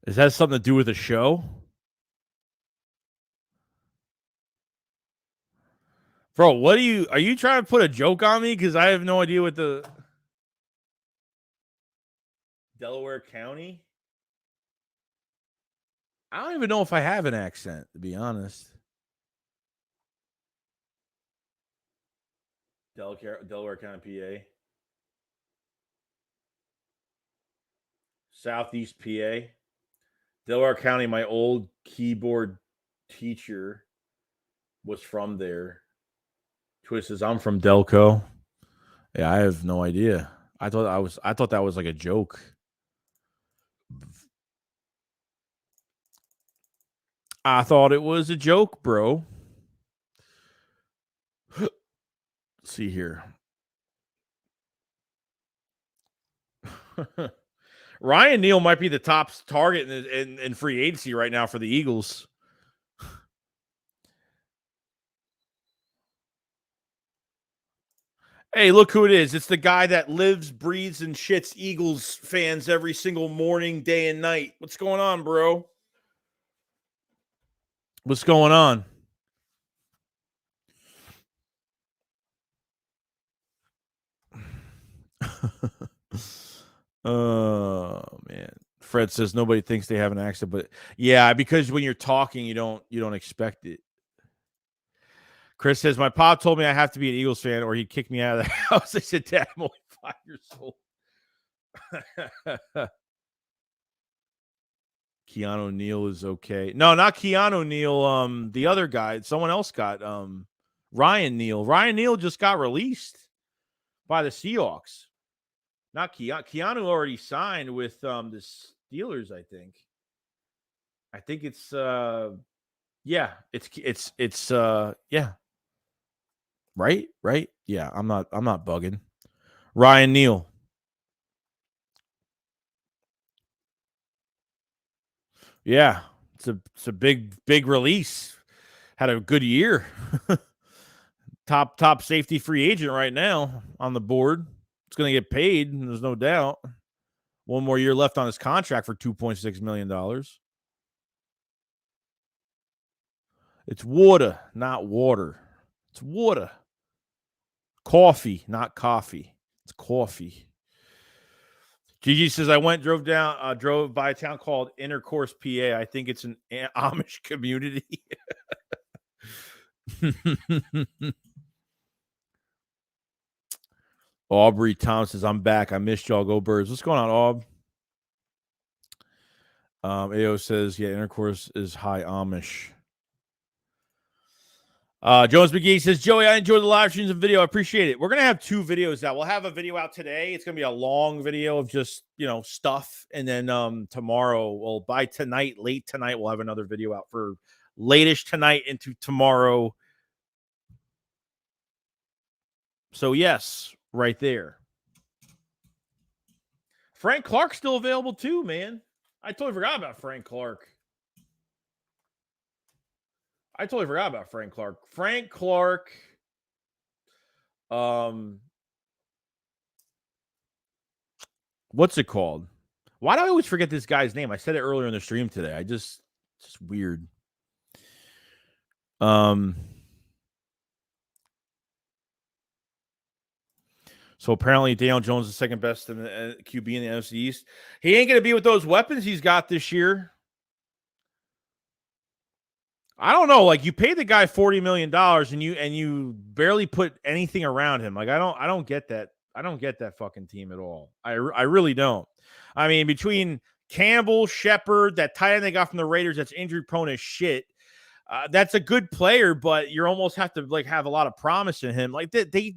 Is that something to do with a show? Bro, are you trying to put a joke on me? Because I have no idea what the Delaware County? I don't even know if I have an accent, to be honest. Delaware County, PA. Southeast PA. Delaware County, my old keyboard teacher was from there. Twist says, I'm from Delco. Yeah, I have no idea. I thought that was like a joke. I thought it was a joke, bro. Let's see here. Ryan Neal might be the top target in free agency right now for the Eagles. Hey, look who it is. It's the guy that lives, breathes, and shits Eagles fans every single morning, day and night. What's going on, bro? What's going on? Oh, man. Fred says nobody thinks they have an accent, but yeah, because when you're talking, you don't expect it. Chris says, my pop told me I have to be an Eagles fan or he'd kick me out of the house. I said, Dad, I'm only 5 years old. Keanu Neal is okay. No, not Keanu Neal. The other guy, someone else got Ryan Neal. Ryan Neal just got released by the Seahawks. Not Keanu. Keanu already signed with the Steelers, I think. I think it's yeah, it's yeah. Right? Yeah, I'm not bugging. Ryan Neal. Yeah, it's a big release. Had a good year. top safety free agent right now on the board. It's going to get paid, there's no doubt. One more year left on his contract for $2.6 million. It's water, not water. It's water. Coffee, not coffee. coffee. Gigi says, I drove by a town called Intercourse, PA. I think it's an Amish community. Aubrey Thomas says, I'm back. I missed y'all. Go Birds. What's going on, Aub? AO says, yeah, Intercourse is high Amish. Jones McGee says, Joey, I enjoyed the live streams and video. I appreciate it. We're going to have 2 videos out. We'll have a video out today. It's going to be a long video of just, stuff. And then tomorrow, by tonight, late tonight, we'll have another video out for late-ish tonight into tomorrow. So, yes, right there. Frank Clark's still available too, man. I totally forgot about Frank Clark. Frank Clark. What's it called? Why do I always forget this guy's name? I said it earlier in the stream today. It's just weird. So apparently Daniel Jones is second best in the QB in the NFC East. He ain't going to be with those weapons he's got this year. I don't know. Like, you paid the guy $40 million and you barely put anything around him. Like, I don't get that. I don't get that fucking team at all. I really don't. I mean, between Campbell, Shepard, that tight end they got from the Raiders that's injury prone as shit. That's a good player, but you almost have to have a lot of promise in him. Like they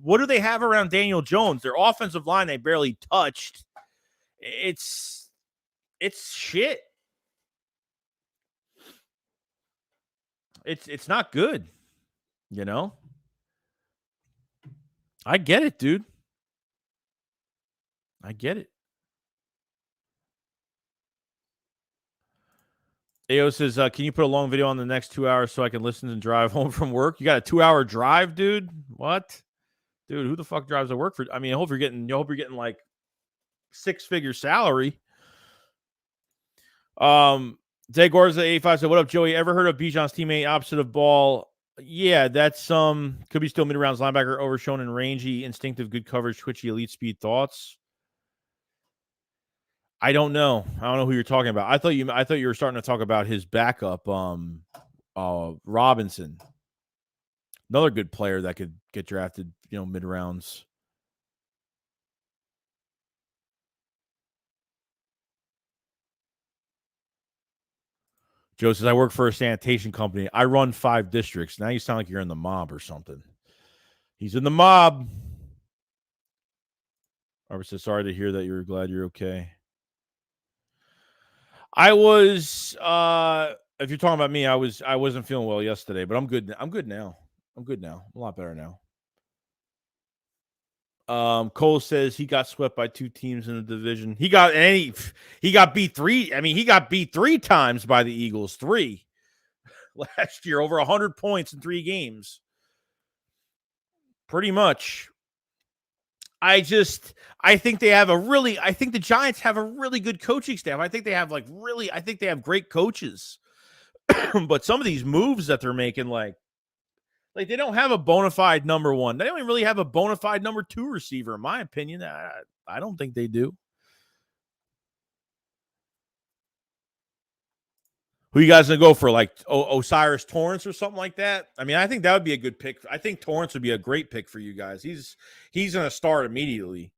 what do they have around Daniel Jones? Their offensive line they barely touched. It's shit. It's not good, I get it, dude. I get it. AO says, can you put a long video on the next 2 hours so I can listen and drive home from work? You got a 2-hour drive, dude? What? Dude, who the fuck drives to work for? I mean, I hope you're getting like 6-figure salary. Zay Gorza 85 said, what up, Joey? Ever heard of Bijan's teammate opposite of Ball? Yeah, that's could be still mid-rounds linebacker, overshown and rangy, instinctive, good coverage, twitchy, elite speed. Thoughts? I don't know. I don't know who you're talking about. I thought you were starting to talk about his backup, Robinson. Another good player that could get drafted, mid-rounds. Joe says, I work for a sanitation company. I run 5 districts. Now you sound like you're in the mob or something. He's in the mob. Robert says, sorry to hear that. You're glad you're okay. I was, if you're talking about me, I wasn't feeling well yesterday, but I'm good. I'm good now. I'm a lot better now. Cole says he got swept by 2 teams in the division. He got beat 3. I mean, he got beat 3 times by the Eagles. 3 last year, over 100 points in 3 games. Pretty much. I think the Giants have a really good coaching staff. I think they have great coaches. But some of these moves that they're making, like they don't have a bona fide number 1. They don't even really have a bona fide number 2 receiver, in my opinion. I don't think they do. Who you guys gonna go for? Like Osiris Torrance or something like that? I mean, I think that would be a good pick. I think Torrance would be a great pick for you guys. He's gonna start immediately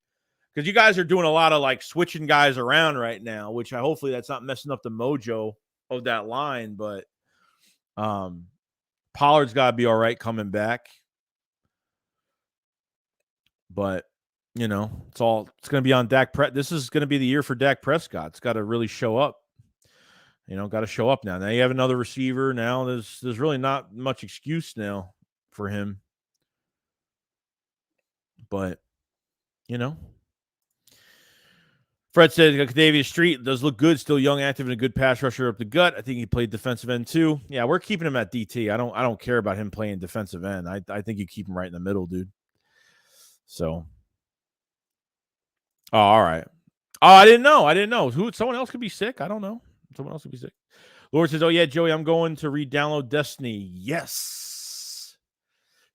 because you guys are doing a lot of switching guys around right now, which hopefully that's not messing up the mojo of that line. But Pollard's got to be all right coming back. But it's going to be on Dak. This is going to be the year for Dak Prescott. It's got to really show up. Got to show up now. Now you have another receiver. Now there's really not much excuse now for him. But, Fred said Kadavius Street does look good, still young, active, and a good pass rusher up the gut. I think he played defensive end too. Yeah, we're keeping him at DT. I don't care about him playing defensive end. I think you keep him right in the middle, dude. So, all right. Oh, I didn't know. Someone else could be sick. I don't know. Someone else could be sick. Lord says, oh, yeah, Joey, I'm going to re-download Destiny. Yes.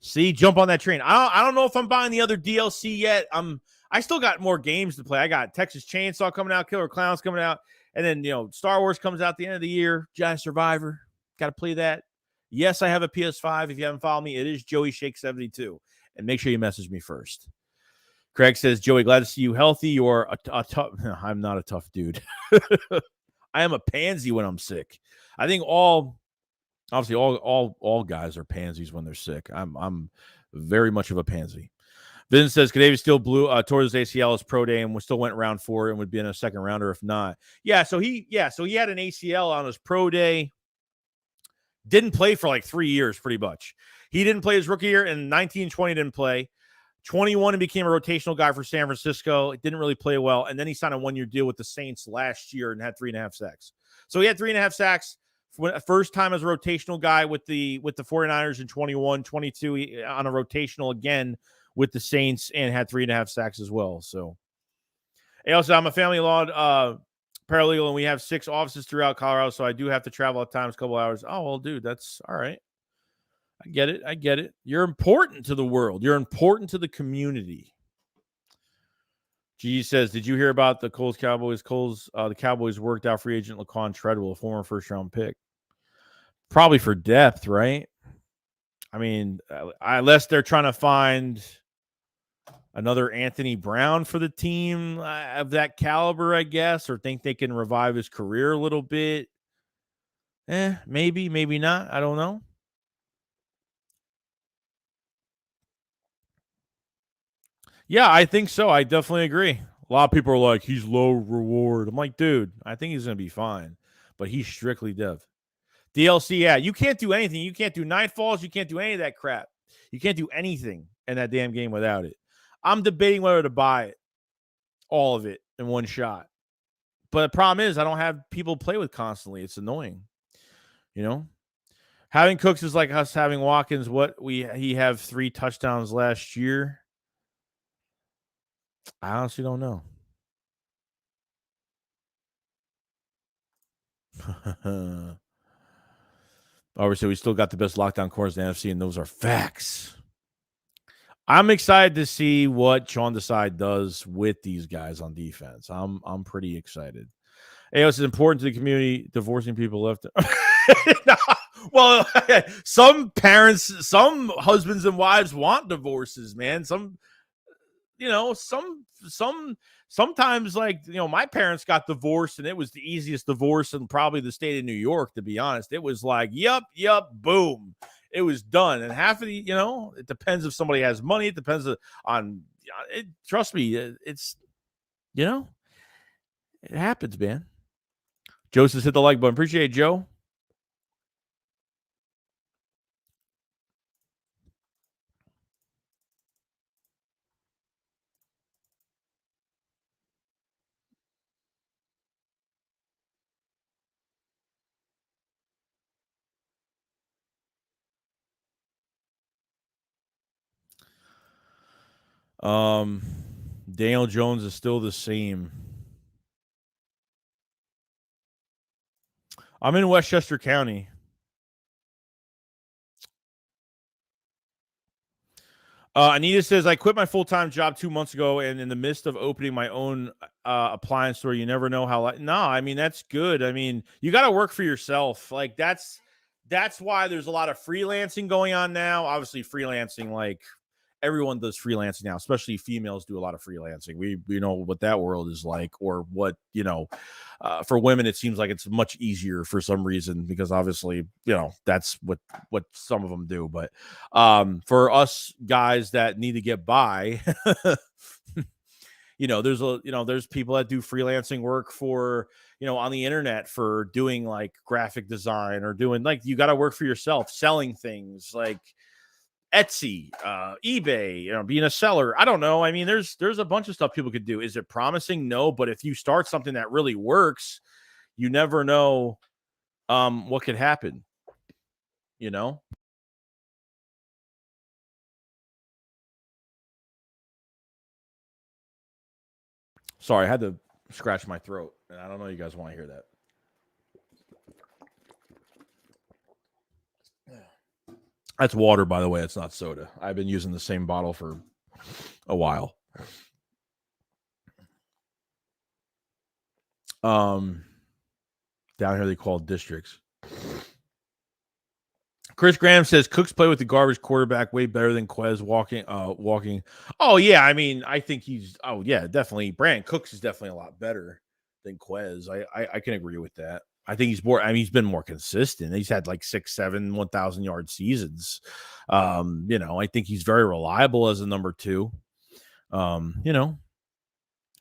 See, jump on that train. I don't know if I'm buying the other DLC yet. I still got more games to play. I got Texas Chainsaw coming out, Killer Clowns coming out, and then Star Wars comes out at the end of the year. Jedi Survivor, got to play that. Yes, I have a PS5. If you haven't followed me, it is Joey Shake 72, and make sure you message me first. Craig says, Joey, glad to see you healthy. You're a tough. I'm not a tough dude. I am a pansy when I'm sick. I think obviously all guys are pansies when they're sick. I'm very much of a pansy. Vin says Kadavius still tore his ACL his pro day and still went round 4 and would be in a second rounder if not. So he had an ACL on his pro day. Didn't play for like 3 years pretty much. He didn't play his rookie year, and 19-20 didn't play. 21 and became a rotational guy for San Francisco. It didn't really play well, and then he signed a 1-year deal with the Saints last year and had 3.5 sacks. So he had 3.5 sacks. First time as a rotational guy with the 49ers in 21-22 on a rotational again with the Saints and had 3.5 sacks as well. So, hey, also, I'm a family law paralegal, and we have 6 offices throughout Colorado, so I do have to travel at times, a couple hours. Oh, well, dude, that's all right. I get it. You're important to the world. You're important to the community. G says, did you hear about the Colts Cowboys? The Cowboys worked out free agent Laquan Treadwell, a former first-round pick. Probably for depth, right? I mean, unless they're trying to find another Anthony Brown for the team of that caliber, I guess, or think they can revive his career a little bit. Maybe, maybe not. I don't know. Yeah, I think so. I definitely agree. A lot of people are like, he's low reward. I'm like, dude, I think he's going to be fine, but he's strictly dev. DLC, yeah, you can't do anything. You can't do Nightfalls. You can't do any of that crap. You can't do anything in that damn game without it. I'm debating whether to buy it, all of it in one shot. But the problem is I don't have people to play with constantly. It's annoying. Having Cooks is like us having Watkins. He have 3 touchdowns last year. I honestly don't know. Obviously, we still got the best lockdown corners in the NFC, and those are facts. I'm excited to see what Sean Desai does with these guys on defense. I'm pretty excited. It's important to the community. Divorcing people left. No, well, some parents, some husbands and wives want divorces, man. Sometimes my parents got divorced and it was the easiest divorce in probably the state of New York, to be honest. It was like, yep, boom. It was done. And half of the, it depends if somebody has money. It depends on it. Trust me, it's, it happens, man. Joe says hit the like button. Appreciate it, Joe. Daniel Jones is still the same. I'm in Westchester County. Anita says, I quit my full-time job 2 months ago, and in the midst of opening my own appliance store, you never know how. No, I mean, that's good. I mean, you got to work for yourself. Like, that's why there's a lot of freelancing going on now. Obviously, freelancing, like, everyone does freelancing now, especially females do a lot of freelancing. We know what that world is like, or what, for women, it seems like it's much easier for some reason, because obviously, that's what some of them do. But for us guys that need to get by, there's people that do freelancing work for, on the internet for doing like graphic design, or doing, like, you got to work for yourself, selling things like Etsy, eBay, being a seller. I don't know. I mean, there's a bunch of stuff people could do. Is it promising? No, but if you start something that really works, you never know what could happen, Sorry, I had to scratch my throat, and I don't know you guys want to hear that. That's water, by the way. It's not soda. I've been using the same bottle for a while. Down here they call it districts. Chris Graham says Cooks play with the garbage quarterback way better than Quez walking. Oh yeah, I mean, I think he's. Oh yeah, definitely. Brandon Cooks is definitely a lot better than Quez. I can agree with that. I think he's more. I mean, he's been more consistent. He's had like 6, 7, 1,000-yard seasons. I think he's very reliable as a number 2.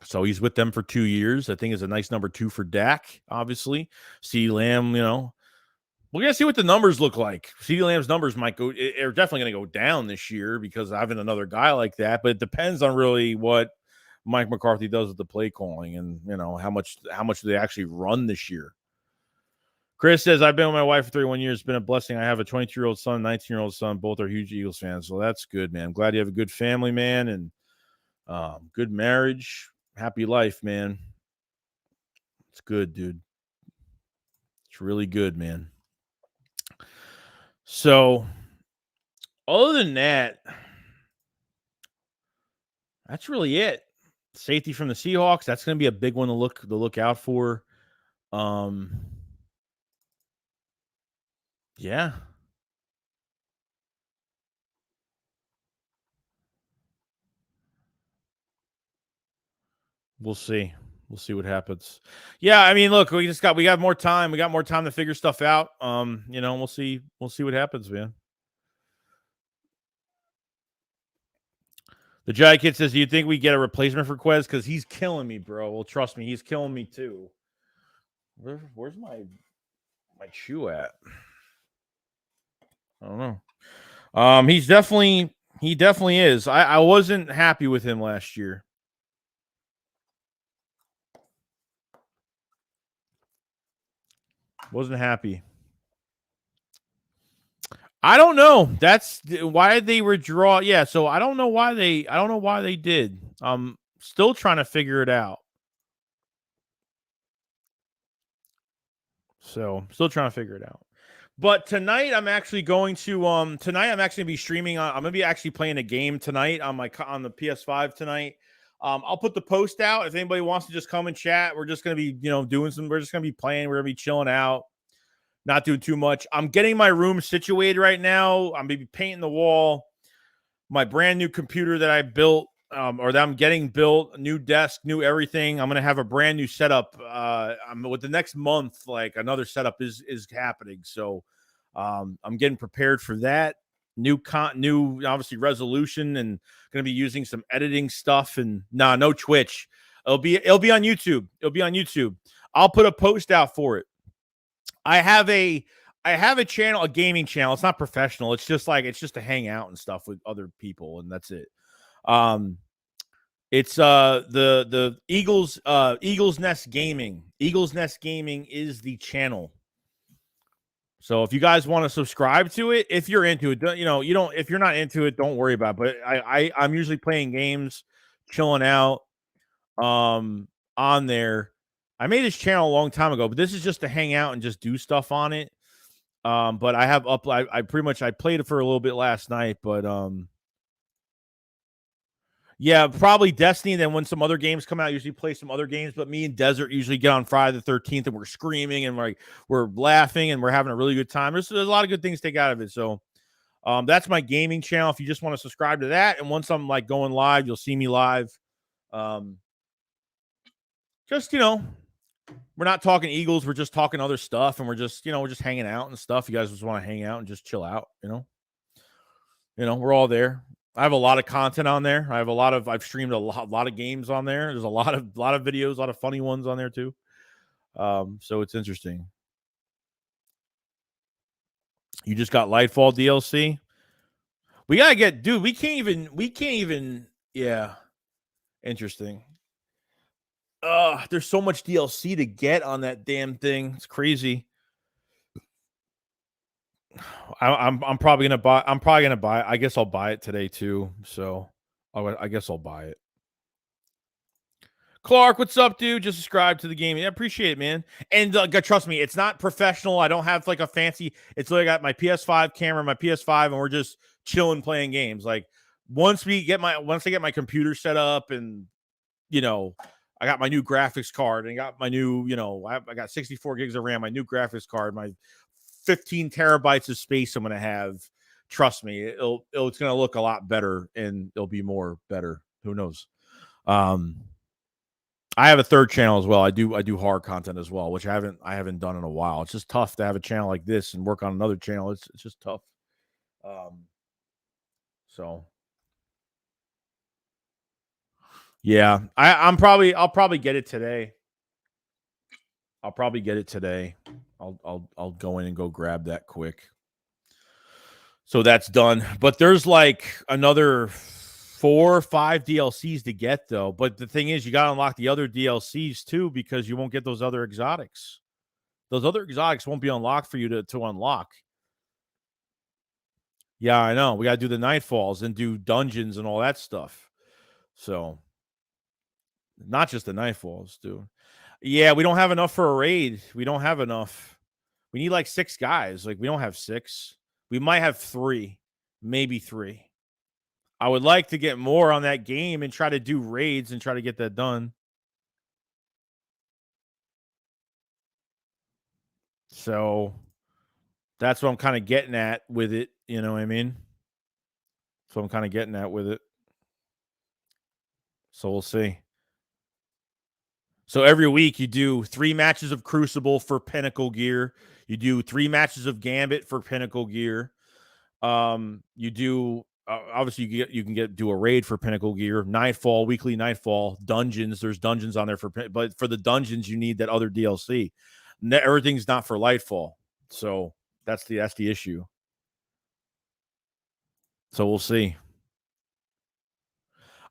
So he's with them for 2 years. I think it's a nice number 2 for Dak. Obviously, CeeDee Lamb. We're going to see what the numbers look like. CeeDee Lamb's numbers might go, are definitely going to go down this year because having another guy like that, but it depends on really what Mike McCarthy does with the play calling and, how much do they actually run this year. Chris says, I've been with my wife for 31 years. It's been a blessing. I have a 22-year-old son, 19-year-old son. Both are huge Eagles fans. So that's good, man. I'm glad you have a good family, man, and good marriage. Happy life, man. It's good, dude. It's really good, man. So, other than that, that's really it. Safety from the Seahawks. That's going to be a big one to look out for. Yeah. We'll see. We'll see what happens. Yeah, I mean, look, we got more time. We got more time to figure stuff out. We'll see what happens, man. The Jai Kid says, do you think we get a replacement for Quez? Because he's killing me, bro. Well, trust me, he's killing me too. Where's my shoe at? I don't know. He definitely is. I wasn't happy with him last year. Wasn't happy. I don't know. That's why they withdraw. Yeah, so I don't know why they did. I'm still trying to figure it out. So, still trying to figure it out. But tonight I'm actually going to be streaming I'm going to be actually playing a game tonight on the PS5 tonight. I'll put the post out if anybody wants to just come and chat. We're just going to be, we're just going to be playing, we're going to be chilling out. Not doing too much. I'm getting my room situated right now. I'm maybe painting the wall. My brand new computer that I built, or that I'm getting built, new desk, new everything. I'm gonna have a brand new setup. With the next month, like another setup is happening. So I'm getting prepared for that. New obviously resolution, and gonna be using some editing stuff. And no Twitch. It'll be on YouTube. It'll be on YouTube. I'll put a post out for it. I have a channel, a gaming channel. It's not professional. It's just to hang out and stuff with other people, and that's it. It's the Eagles Nest Gaming. Eagles Nest Gaming is the channel. So if you guys want to subscribe to it, if you're into it, if you're not into it, don't worry about it. But I'm usually playing games, chilling out on there. I made this channel a long time ago, but this is just to hang out and just do stuff on it. But I have I played it for a little bit last night, but yeah, probably Destiny. Then when some other games come out, usually play some other games. But me and Desert usually get on Friday the 13th, and we're screaming and we're laughing and we're having a really good time. There's a lot of good things to take out of it. So that's my gaming channel. If you just want to subscribe to that, and once I'm going live, you'll see me live. Just we're not talking Eagles. We're just talking other stuff, and we're just hanging out and stuff. You guys just want to hang out and just chill out, we're all there. I have a lot of content on there. I've streamed a lot of games on there. There's a lot of videos, a lot of funny ones on there too. So it's interesting. You just got Lightfall DLC. We gotta get, dude. We can't even. Yeah, interesting. There's so much DLC to get on that damn thing. It's crazy. I'm probably gonna buy. I guess I'll buy it today too. So I guess I'll buy it. Clark, what's up, dude? Just subscribe to the game. I appreciate it, man. And trust me, it's not professional. I don't have like a fancy. It's like I got my PS5 camera, my PS5, and we're just chilling playing games. Like once I get my computer set up, and I got my new graphics card, and got my new, I got 64 gigs of RAM, my new graphics card, my 15 terabytes of space I'm gonna have. Trust me, it's gonna look a lot better, and it'll be more better. Who knows? I have a third channel as well. I do horror content as well, which I haven't done in a while. It's just tough to have a channel like this and work on another channel. It's just tough. So yeah, I'll probably get it today. I'll go in and go grab that quick. So that's done. But there's like another 4 or 5 DLCs to get, though. But the thing is, you got to unlock the other DLCs too, because you won't get those other exotics. Those other exotics won't be unlocked for you to unlock. Yeah, I know. We got to do the Nightfalls and do dungeons and all that stuff. So, not just the Nightfalls, dude. Yeah, we don't have enough for a raid. We don't have enough. We need like 6 guys. Like, we don't have 6. We might have 3, maybe 3. I would like to get more on that game and try to do raids and try to get that done. So that's what I'm kind of getting at with it. You know what I mean? So I'm kind of getting at with it. So we'll see. So every week you do 3 matches of Crucible for Pinnacle gear. You do 3 matches of Gambit for Pinnacle gear. You do obviously you can do a raid for Pinnacle gear, Nightfall, weekly Nightfall, dungeons. There's dungeons on there but for the dungeons you need that other DLC. Everything's not for Lightfall, so that's the issue. So we'll see.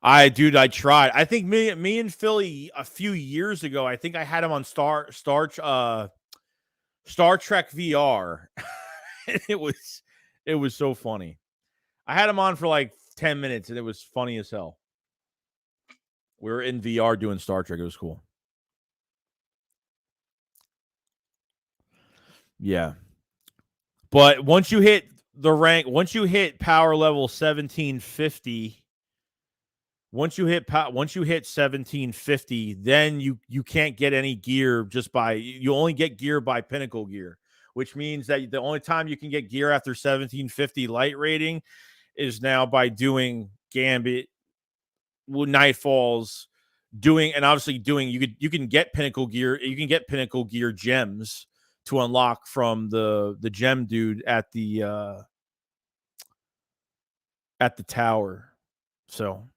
I tried. I think me and Philly a few years ago. I think I had him on Star Trek VR. it was so funny. I had him on for like 10 minutes, and it was funny as hell. We were in VR doing Star Trek. It was cool. Yeah. But once you hit power level 1750, once you hit 1750, then you can't get any gear you only get gear by Pinnacle gear, which means that the only time you can get gear after 1750 light rating is now by doing Gambit, Nightfalls, and obviously you can get Pinnacle gear. You can get Pinnacle gear gems to unlock from the gem dude at the tower. So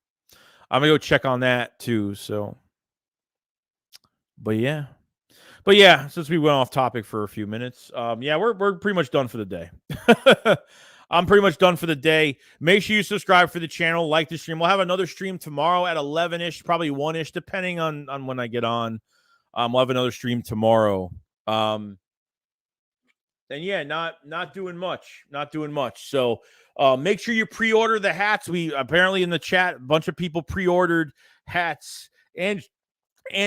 I'm gonna go check on that too. So, but yeah, since we went off topic for a few minutes, we're pretty much done for the day. I'm pretty much done for the day. Make sure you subscribe for the channel, like the stream. We'll have another stream tomorrow at 11-ish, probably 1-ish, depending on when I get on. We'll have another stream tomorrow. And yeah, not doing much. So make sure you pre-order the hats. We apparently in the chat, a bunch of people pre-ordered hats and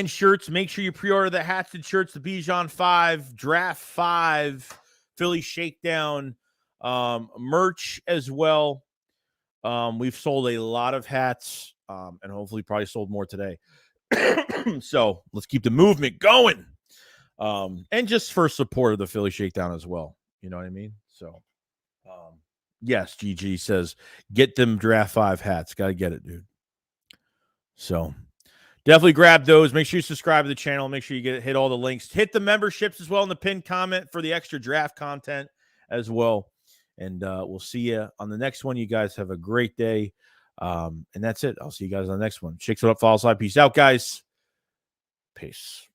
shirts. Make sure you pre-order the hats and shirts, the Bijan 5, Draft 5, Philly Shakedown merch as well. We've sold a lot of hats, and hopefully probably sold more today. So let's keep the movement going. And just for support of the Philly Shakedown as well. You know what I mean? So, yes, GG says, get them Draft 5 hats. Got to get it, dude. So, definitely grab those. Make sure you subscribe to the channel. Make sure you hit all the links. Hit the memberships as well in the pinned comment for the extra draft content as well. And we'll see you on the next one. You guys have a great day. And that's it. I'll see you guys on the next one. Shakes it up, follow slide. Peace out, guys. Peace.